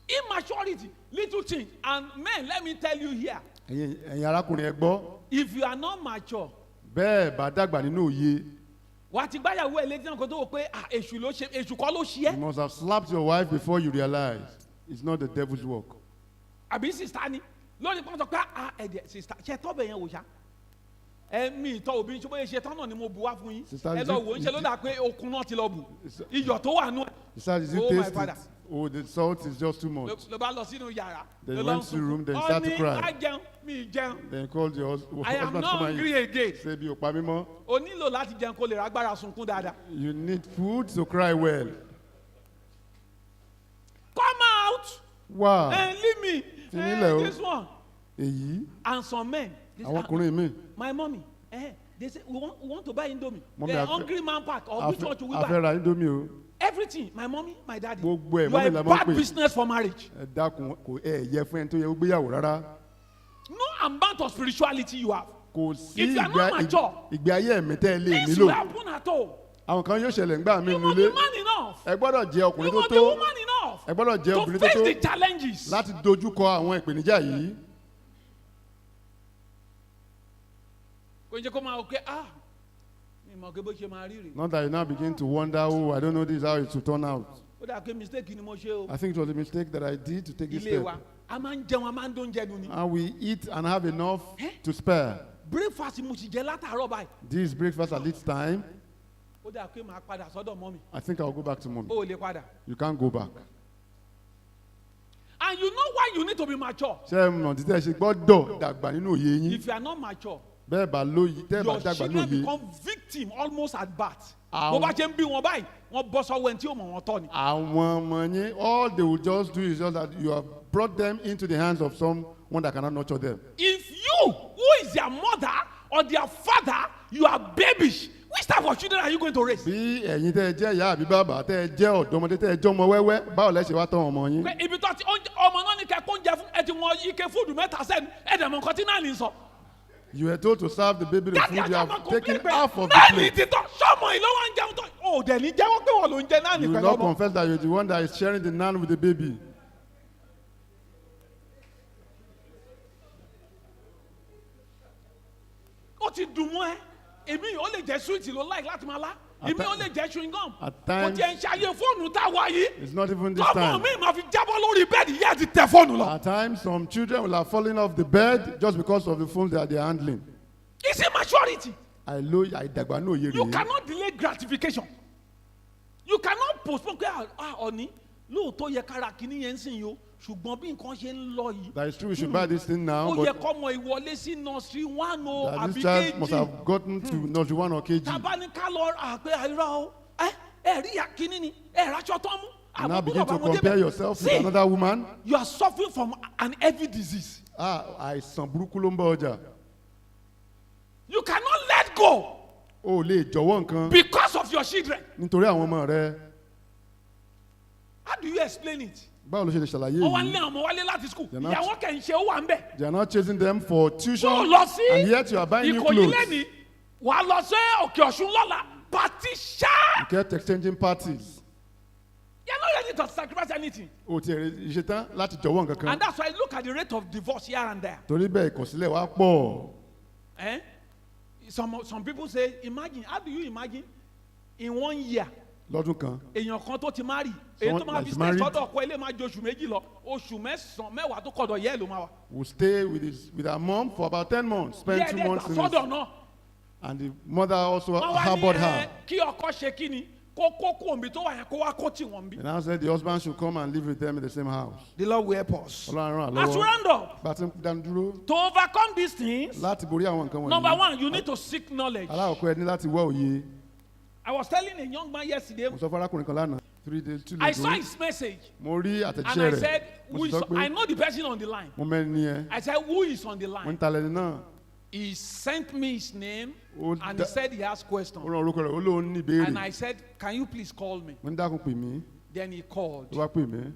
Immaturity, little things. And men, let me tell you here, Ẹ̀yin arákùnrin ẹ gbọ́, if you are not mature, bẹ́ẹ̀ bá dàgbà nínú òye, wà á ti gbáyàwó ẹ̀ létí náà kó tó wò pé èṣù ló ṣe, èṣù kọ́ ló ṣe you é. must have slapped your wife before you realize it's not the devil's work. Àbí sista ni lórí pọ́ńtò pé ẹ̀dẹ̀ sista ṣe tọ́bẹ̀ yẹn wò ṣá. Mi ìtọ́ òbí ṣùgbọ́n ṣe tán náà ni mo bu wá fún yín. Ẹ lọ wò ó ń ṣe ló dà pé okun náà ti lọ bù. Iyọ̀ tó wà nù ẹ̀. Besides, is it Oh, my taste father. it? Oh, the salt is just too much. Ló bá lọ sínú yàrá. Then ló lọ went ń to the room, sunkún. then start to Ó ní cry. á jẹun, mi ì jẹun. Then he called your I am husband not come hungry and again. say, bí o pa mí mọ́. O nílò láti jẹun kó lè rágbára sunkún dáadáa. You need food to cry well. Come out Wow. and leave me. Finilẹ̀ o. This one. Èyí, And some men. àwọn ọkùnrin mi, My mommy. They say we want to buy Indomie. Mommy, The I fe- hungry man part or a which one should we fẹ́ buy? ra Indomie o. Everything. My mommy, my daddy. Gbogbo ẹ̀ You mọ́mí are la a máa ń bad pè. business for marriage. Ẹ dákun, kò yẹ fún ẹni tó yẹ kó gbéyàwó rárá. No amount of spirituality you have. Kò sí If you are not mature, ìgbé ayé ẹ̀mí tẹ́ ẹ lè This will nílò. happen at all. Àwọn kan yóò ṣẹlẹ̀ ńgbà mí You must be nílé. man enough. Ẹ gbọ́dọ̀ jẹ́ You ọkùnrin tó must be tó. woman enough. Ẹ gbọ́dọ̀ jẹ́ To obìnrin tó face tó the challenges. láti dojúkọ àwọn ìpèníjà yìí. Kò ń jẹ́ kó máa wò pé mi mọ̀ pé bó ṣe máa rí rè. Not that you now begin to wonder, oh, I don't know this, how it will turn out. Ó dà pé mistake ni mo ṣe o. I think it was a mistake that I did to take this Ilé wa, step. a máa ń jẹun, a máa ń dóúnjẹ nu ni. And we eat and have enough Eh? to spare. Breakfast mo sì jẹ látàárọ̀ báyìí. This breakfast at this time, Ó dà pé màá padà sọ́dọ̀ mọ́ mi. I think I'll go back to mommy. Ó lè padà. You can't go back. And you know why you need to be mature. Ṣé ẹ mọ̀ títí ẹ ṣe gbọ́dọ̀ dàgbà nínú òye yín? If you are not mature, Bẹ́ẹ̀ bá lóye, tẹ́ ẹ bá your dàgbà nínú children òye. become victim almost at birth. Àwọn- Bó bá ṣe ń bí wọn báyìí, wọ́n bọ́ sọ́wọ́ ẹni tí ó mọ̀ wọn tọ́ ni. Àwọn ọmọ yín, all they will just do is just that you have brought them into the hands of someone that cannot nurture them. If you, who is their mother or their father, you are babish, which type of children are you going to raise? Bí ẹ̀yin tẹ́ ẹ jẹ́ ìyá àbí bàbá, tẹ́ ẹ jẹ́ ọ̀dọ́mọdé, tẹ́ ẹ jẹ́ ọmọ wẹ́wẹ́, báwo lẹ ṣe wá tọ́ ọmọ yín? Pé ibi tó ti ọmọ náà ní kẹ́kọ̀ọ́ oúnjẹ fún ẹ ti wọn ike fúdù mẹ́ta sẹ́nu ẹ̀dẹ̀ mọ̀ nǹkan tí náà ní sọ. You were told to serve the baby the food, you have taken half of the náà ní plate. títọ́ sọ́mọ ìlú wọn ń jẹun tó ò dẹ̀ ní jẹ́wọ́ pé wọ́n ló ń jẹ náà ní You will pẹ̀lú not ọmọ. confess that you're the one that is sharing the naan with the baby. Ó ti dùn mọ́ ẹ èmi ó lè jẹ́ sweet ló like láti máa lá èmi ó lè jẹ́ chewing gum At kò times- tiẹ̀ ń ṣayé fóònù tá a wá yìí It's not even this lọ́mọ time. mi máa fi jábọ́ lórí bẹ́ẹ̀dì yẹ́ ti tẹ fóònù lọ. At times, some children will have fallen off the bed just because of the phones that they are handling. It's immaturity. Àìdàgbà náà yé You rèé. cannot delay gratification. You cannot postpone pé ọ̀ní lóòótọ́ yẹ kára kìíní yẹn ń sìn yìí o ṣùgbọ́n bí nǹkan ṣe ń lọ yìí. That is true, we should buy this thing now, Ó yẹ but kọ́mọ ìwọlé sí nursery 1 o that àbí this child must kejì. have gotten to nursery 1 or KG. Tábà ní ká lọ àpé àìrọ̀ o ẹ rí ìyá kìíní ni ẹ ráṣọ tán mú. And now begin to Àbúrò bàbá wọn compare débẹ̀. yourself with See, another woman. you are suffering from an heavy disease. Àìsàn burúkú ló ń bá ọjà. You cannot let go O ò lè jọ̀wọ́ nǹkan because of your children. nítorí àwọn ọmọ rẹ. How do you explain it? Báwo ló ṣe lè ṣàlàyé Wọ́n wá yìí? lé àwọn wálé láti school. They're not- Ìyàwó kẹ̀ ń ṣe ó wà ń bẹ̀. They are not chasing them for tuition, Tó lọ sí and yet you are buying new Ìkòyí clothes. lẹ́ni wà á lọ sí Òkè Ọ̀ṣun lọ́la pàtí ṣá. You kept exchanging parties. You are not ready to sacrifice anything. O ti ṣetán láti jọ̀wọ́ nǹkan kan. And that's why look at the rate of divorce here and there. Torí bẹ́ẹ̀ ìkọ̀sílẹ̀ wa pọ̀. Some people say, imagine, how do you imagine in 1 year. lọ́dún kan. èèyàn kan tó ti marry èyí tó máa business sọ́dọ̀ ọkọ ilé máa jẹ oṣù méjì lọ oṣù mẹ́sàn-án mẹ́wàá tó kọ̀dọ̀ yẹ́ ló máa wà. will stay with her mom for about 10 months. Spend 2 months in his. sọ́dọ̀ náà. And the mother also wọ́n wá harbored ní her. kí ọkọ ṣe kí ni kó òǹbí tó wà yẹn kó wá kó tì wọ́n bí. And now said the husband should come and live with them in the same house. the Lord will help us. Ọlọ́run ràn as we lọ́wọ́. round up. Bàtí dánudúró. to overcome these things. Láti borí àwọn nǹkan wọ̀nyí. number 1 you need to seek knowledge. Alákọ̀ọ́kọ́ ẹ ní láti wá òye. I was telling a young man yesterday. Mo sọ fún arákùnrin kan lánàá. 3 days 2 days ago. I saw his message. Mo rí And àtẹ̀jíṣẹ́ I rẹ̀. said, Mo sì sọ pé I know the person on the line. mo mẹ́ni yẹn. I said, who is on the Mo ń line? talẹ̀ ní náà. He sent me his name Ó and dá- he said he has Ó questions. rán orúkọ rẹ̀ ó lóun ní ìbéèrè. And I said, can you please call me? Mo ní dákun pè mí. Then he called. Ó wá pè mí.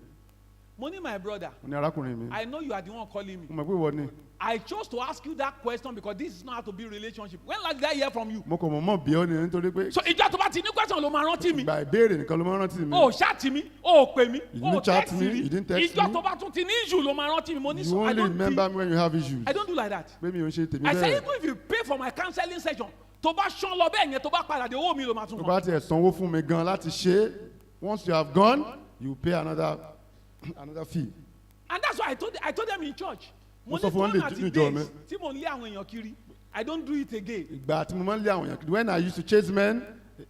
Money, my brother, Mo ní arákùnrin mi. I know you are the one calling me. Mo mọ̀ pé ìwọ ni. I chose to ask you that question because this is not how to build relationship. When last did I hear from you? Mo kàn mọ̀ bí ọ́ ni nítorí pé So ìjọ tó bá ti ní question ló máa rántí mi. ìgbà ìbéèrè nìkan ló máa ń rántí mi. O ṣáàtì mi, o pè mí, You o didn't chat text me, mi. you didn't text Ìjọ me. tó bá tún ti ní issue ló máa rántí mi. Mo ní You so I only don't remember me when you have issues. do like that. Pé mi ò ń ṣe tèmi I say bẹ́ẹ̀. even if you pay for my counseling session, tó bá ṣán lọ bẹ́ẹ̀ yẹn tó bá padà dé owó mi ló máa tún Tó mọ̀. bá tiẹ̀ sanwó fún mi gan láti ṣe é, once you have gone, you pay another fee. And that's why I told them in church. Mo sọ ní fún wọn gone lè are the níjọ days mi. tí mo ń lé àwọn èèyàn kiri. I don't do it again. Ìgbà tí mo máa ń lé àwọn èèyàn kiri, when I used to chase men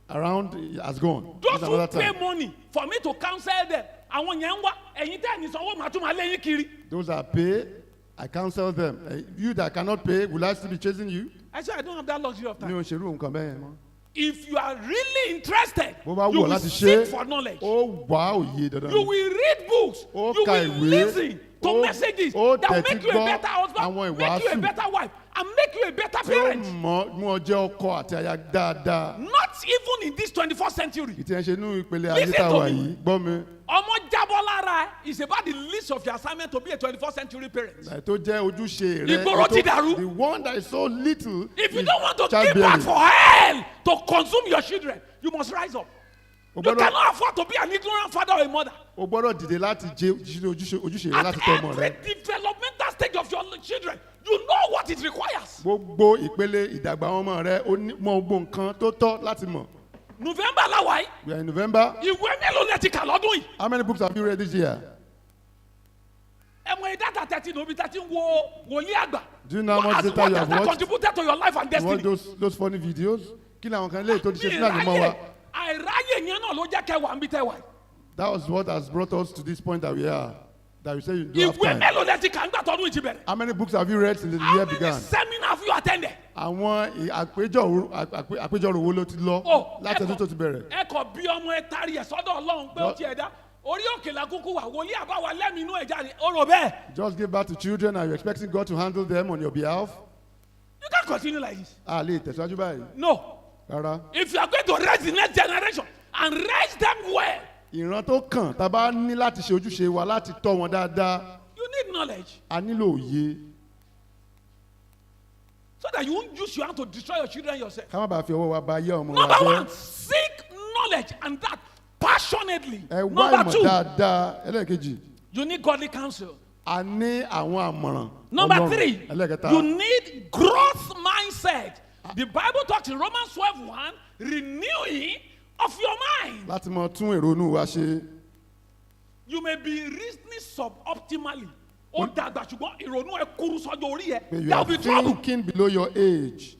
around has gone. Those It's who another pay time. money for me to counsel them, àwọn yẹn ń wá ẹ̀yin tẹ́ ẹ̀ ní sanwó màá tún máa lé yín kiri. Those that pay, I counsel them. You that cannot pay, will I still be chasing you? I say I don't have that luxury of Mi time. ò ṣerú nǹkan bẹ́ẹ̀ mọ́. If you are really interested, Bó bá you wù ọ́ will láti seek ṣe for knowledge. ó wá òye dandan. You will read books. Ó You ka will ìwé. listen to Ó- messages ó that will tẹ́tí make you a gbọ́ better husband, àwọn make you a ìwàásù. better wife, and make you a better Tí ó parent. mú ọ jẹ́ ọkọ àti aya dáadáa. Not even in this 21st century. Ìtì ẹ̀ ṣe inú ìpele ayé Listen tá a to wà me. yìí. Gbọ́ mi. Ọmọ jábọ́ lára is about the list of your assignment to be a 21st century parent. Ẹ̀ tó jẹ́ ojúṣe rẹ̀. Ìgboro ti dàrú. The one that is so little. If you is don't want to give childbearing. back for hell to consume your children, you must rise up. O You gbọ́dọ̀- cannot afford to be an ignorant father or a mother. O gbọ́dọ̀ dìde láti jẹ́ ojúṣe rẹ̀ At láti tọ́ ọmọ every rẹ̀. developmental stage of your children, you know what it requires. Gbogbo ìpele ìdàgbà ọmọ rẹ̀ ó mọ gbogbo nǹkan tó tọ́ láti mọ̀. November láwa yìí, We are in November. ìwé mélòó lẹ ti kà lọ́dún yìí? How many books have you read this year? Ẹ mọ ìdáta tẹ́tí ní omi tẹ́tí ń wo wòlíì àgbà. Do you know how much What has data you have that watched? contributed to your life and You watch destiny? those funny videos? Kí ni àwọn kan lè tó ti ṣe sínú àgbẹ̀mọ́ Ìráyè wa? àìráyè yẹn náà ló jẹ́ kẹwàá ń bí tẹ́wàá yìí. That was what has brought us to this point that we are. That we say you do have Ìwé time. mélòó lẹ ti kà ńgbà tọdún yìí ti bẹ̀rẹ̀? How many books have you read since the How year many began? seminars have you attended? Àwọn àpéjọrò wo ló ti lọ láti ọdún tó ti bẹ̀rẹ̀? ẹ kọ bí ọmọ ẹ tari ẹ sọ́dọ̀ Ọlọ́run pé ó ti ẹ̀dá orí òkè la kúkú wà wòlíì àbáwá lẹ́mìí inú ẹ̀já ni ó rò bẹ́ẹ̀. Just give back to children and you're expecting God to handle them on your behalf? You can't continue like this. A lè tẹ̀síwájú báyìí. No. Rárá. If you are going to raise the next generation and raise them well, Ìran tó kàn tá a bá ní láti ṣe ojúṣe wa láti tọ́ wọn dáadáa, you need knowledge a nílò òye. so that you won't use your hand to destroy your children yourself. Ká má bàa fi ọwọ́ wa ba ayé ọmọ wa Number jẹ́. one, seek knowledge and that passionately. Ẹ wá Number ìmọ̀ two, dáadáa. Ẹlẹ́ẹ̀kejì. you need godly counsel. A ní àwọn àmọ̀ràn. Number Ọlọ́run. three, Ẹlẹ́ẹ̀kẹta. you need growth mindset. The Bible talks in Romans 12:1, renewing of your mind. Láti mọ tún èrò inú wa ṣe. You may be reasoning suboptimally. Ó dàgbà ṣùgbọ́n ìrònú ẹ kúrú sọ́jọ́ orí ẹ. You There are will be trouble. thinking below your age.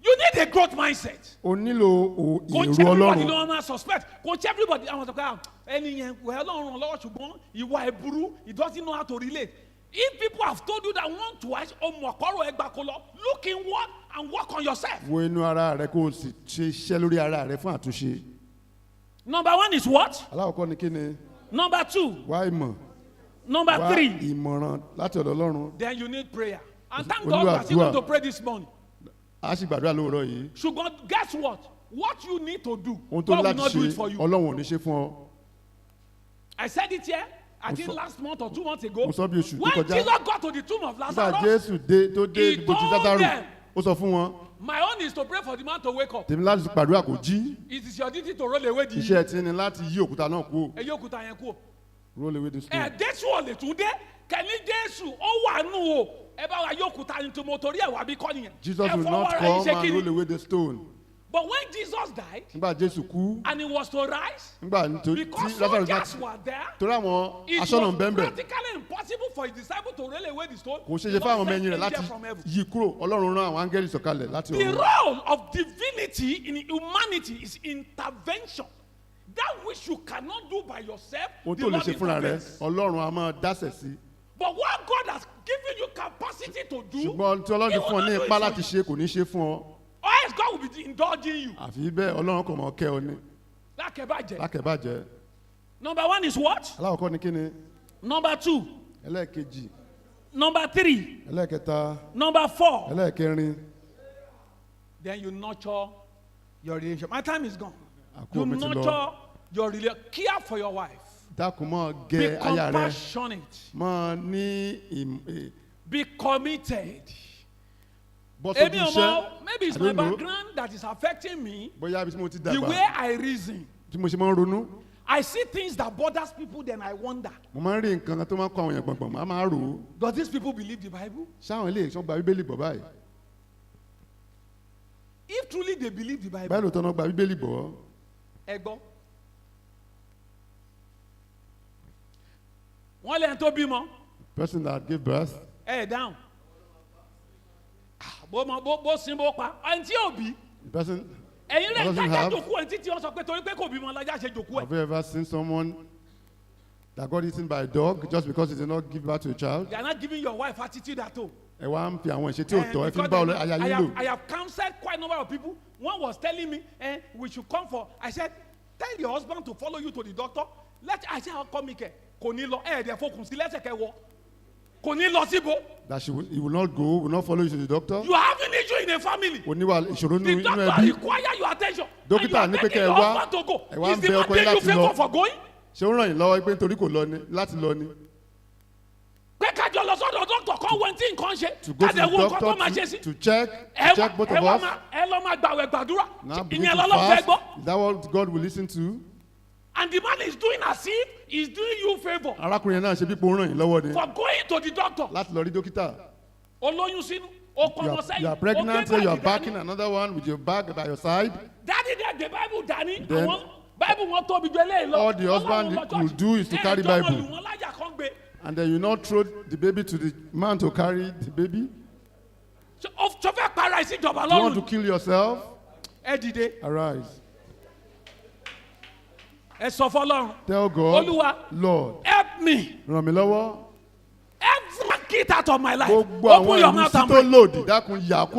You need a growth mindset. O nílò Kò èrò ṣe everybody Ọlọ́run. ló máa suspect. Kò ṣe everybody àwọn sọ pé ẹni yẹn wẹ̀ Ọlọ́run ràn lọ́wọ́ ṣùgbọ́n ìwà ẹ̀ burú, he doesn't know how to relate. If people have told you that one twice, ọmọ ọ̀kọ́rọ̀ ẹgbà kò lọ, look inward and work on yourself. Wo inú ara rẹ kó o sì ṣe iṣẹ́ lórí ara rẹ fún àtúnṣe. Number one is what? Alákọ̀ọ́kọ́ ni kí ni? Number two. Wá ìmọ̀. Number Wá three. ìmọ̀ràn láti ọ̀dọ̀ Ọlọ́run. Then you need prayer. And thank Olúwa God we are still going àdúrà. to pray this morning. A sì gbàdúrà lóòrọ̀ yìí. Ṣùgbọ́n guess what? What you need to do, Ohun tó God ní will láti not do it ṣe for you. Ọlọ́run ò ní ṣe fún ọ. I said it here, I think sọ- last month or 2 months ago. mo sọ bí oṣù tó When kọjá. Jesus got to the tomb of Nígbà Lazarus, Jésù tó dé He ibo ti told Lásárù, them. ó sọ fún wọn. my own is to pray for the man to wake up. Tèmi láti gbàdúrà kò jí. It is your duty to roll away the Iṣẹ́ tí ni láti yí òkúta náà kúrò. ẹyẹ òkúta yẹn kúrò. Roll away the stone. Ẹ̀ẹ́dẹ́sù ọ̀lẹ̀ tún dé kẹ́ni Jésù ó wà nù o ẹ bá wa yóò kúta ní tòmọ́ torí ẹ̀ wá bí kọ́ nìyẹn. Jesus Ẹ will fọwọ́ not ara yín come ṣe and kí ni? roll away the stone. But when Jesus died Nígbà Jésù kú, and he was to rise, nígbà tí because Lazarus soldiers were there, torí àwọn it aṣọ́nà was ń bẹ́ẹ̀ bẹ́ẹ̀. practically impossible for his disciples to roll away the stone. Kò ṣeé ṣe The fáwọn Lord ọmọ ẹ̀yìn sent rẹ̀ láti angels from heaven. yí kúrò. Ọlọ́run rán àwọn áńgẹ́lì sọ̀kalẹ̀ láti The ọ̀run. role of divinity in humanity is intervention. That which you cannot do by yourself, Ohun the tó lè Lord ṣe fúnra rẹ̀, intervenes. Ọlọ́run á máa dásẹ̀ sí. But what God has given you capacity to do, Ṣùgbọ́n tí Ọlọ́run He fún ọ will ní not do ipá it láti for you. ṣe kò ní ṣe fún ọ. Or else God will be indulging you. Àfi bẹ́ẹ̀ Ọlọ́run kò mọ̀ kẹ́ ọ ní. Lákẹ́bàjẹ́. Lákẹ̀bàjẹ́. Number one is what? Alákọ̀ọ́kọ́ ni kí ni? Number two. Ẹlẹ́ẹ̀kejì. Number three. Ẹlẹ́ẹ̀kẹta. Number four. Ẹlẹ́ẹ̀kẹrin. Then you nurture your relationship. My time is gone. Àkókò You mi ti lọ. nurture your relationship. Care for your wife. Dákun mọ́ Be gẹ aya rẹ. compassionate. Mọ́ ní Be committed. bọ́ sójú Maybe iṣẹ́. maybe it's I my don't know. background that is affecting me. Bóyá ibi tí mo ti The dàgbà. way I reason. Tí mo ṣe máa ń ronú. I see things that bothers people, then I wonder, Mo máa ń rí nǹkan tó máa ń kọ́ àwọn èèyàn gbọ̀ngbọ̀n. Màá máa rò ó. does these people believe the Bible? Ṣáwọn ilé ìṣọ́ gba Bíbélì bọ̀ báyìí? If truly they believe the Bible, Báyìí lóòótọ́ náà gba Bíbélì bọ̀. ẹ gbọ́. Wọ́n lẹ́yìn tó bímọ, Person that gave birth. ẹ dáhùn. Bó sin bó pa, ẹni tí ò bí. The person. Ẹ̀yin rẹ̀ Doesn't jájá have. jòkó ẹni tí wọ́n sọ pé torí pé kò bímọ lájà ṣe jòkó ẹ̀. Have you ever seen someone that got eaten by a dog just because he did not give birth to a child? They are not giving your wife attitude at all. Ẹ wá ń fi àwọn ìṣe tí ò tọ́ ẹ fi ń Because bá they- aya yín lò. I have counseled quite a number of people. One was telling me, we should come for. I said, tell your husband to follow you to the doctor. I said, how come Ike? Kò ní lọ, ẹ̀ẹ́dẹ̀ fokùn sí lẹ́sẹ̀kẹ́ wọ. Kò ní lọ síbo. That he will not go, will not follow you to the doctor. You have an issue in a family. Oníwà ìṣòro The nínú doctor ẹbí. require your attention. Dókítà And ní you are pé kẹ́ taking ẹ your wá. husband to go. Ẹ wá Is ń the bẹ man ọkọ yín paying you láti favor lọ. for going? Ṣé ó ràn yín lọ́wọ́ pé nítorí kò lọ ni láti lọ ni? Pé kájọ lọ sọ́dọ̀ dọ́kítọ̀ kan wọ́n tí nǹkan ṣe. To go to Kájọ the wo nǹkan tó máa ṣe doctor sí. to check both of us. Ẹ lọ máa gbàwẹ̀ gbàdúrà. Now begin Ìyẹn to lọ́lọ́ fẹ́ fast. gbọ́. Is that what God will listen to? And the man is doing as if he's doing you favor Arákùnrin náà ṣe bí pé ó ràn yín lọ́wọ́ ni for going to the doctor. láti lọ rí dókítà. Olóyún sínú, ó kọ́ ọmọ sẹ́yìn. You are ó pregnant, gbé you are báàgì backing dání. another one with your bag by your side. Daddy dẹ̀ gbé Bible dání. Then- Àwọn Bible wọn tóbi ju eléyìí lọ. All the husband Ọlọ́run lọ will church. do is to carry Ẹ̀ẹ́dọ́mọ Bible. lù wọ́n láyà kan gbé. And then you not throw the baby to the man to carry the baby. Ṣé fẹ́ para ẹ̀ sí ìjọba You want to lọ́rùn? kill yourself? Ẹ dìde, Arise. ẹ sọ fọlọ́run. Tell God, Olúwa, Lord, help me. ràn mí lọ́wọ́. Every kid out of my life. Gbogbo Open àwọn your ìlú mouth sí and tó pray. lòdì dákun yà kó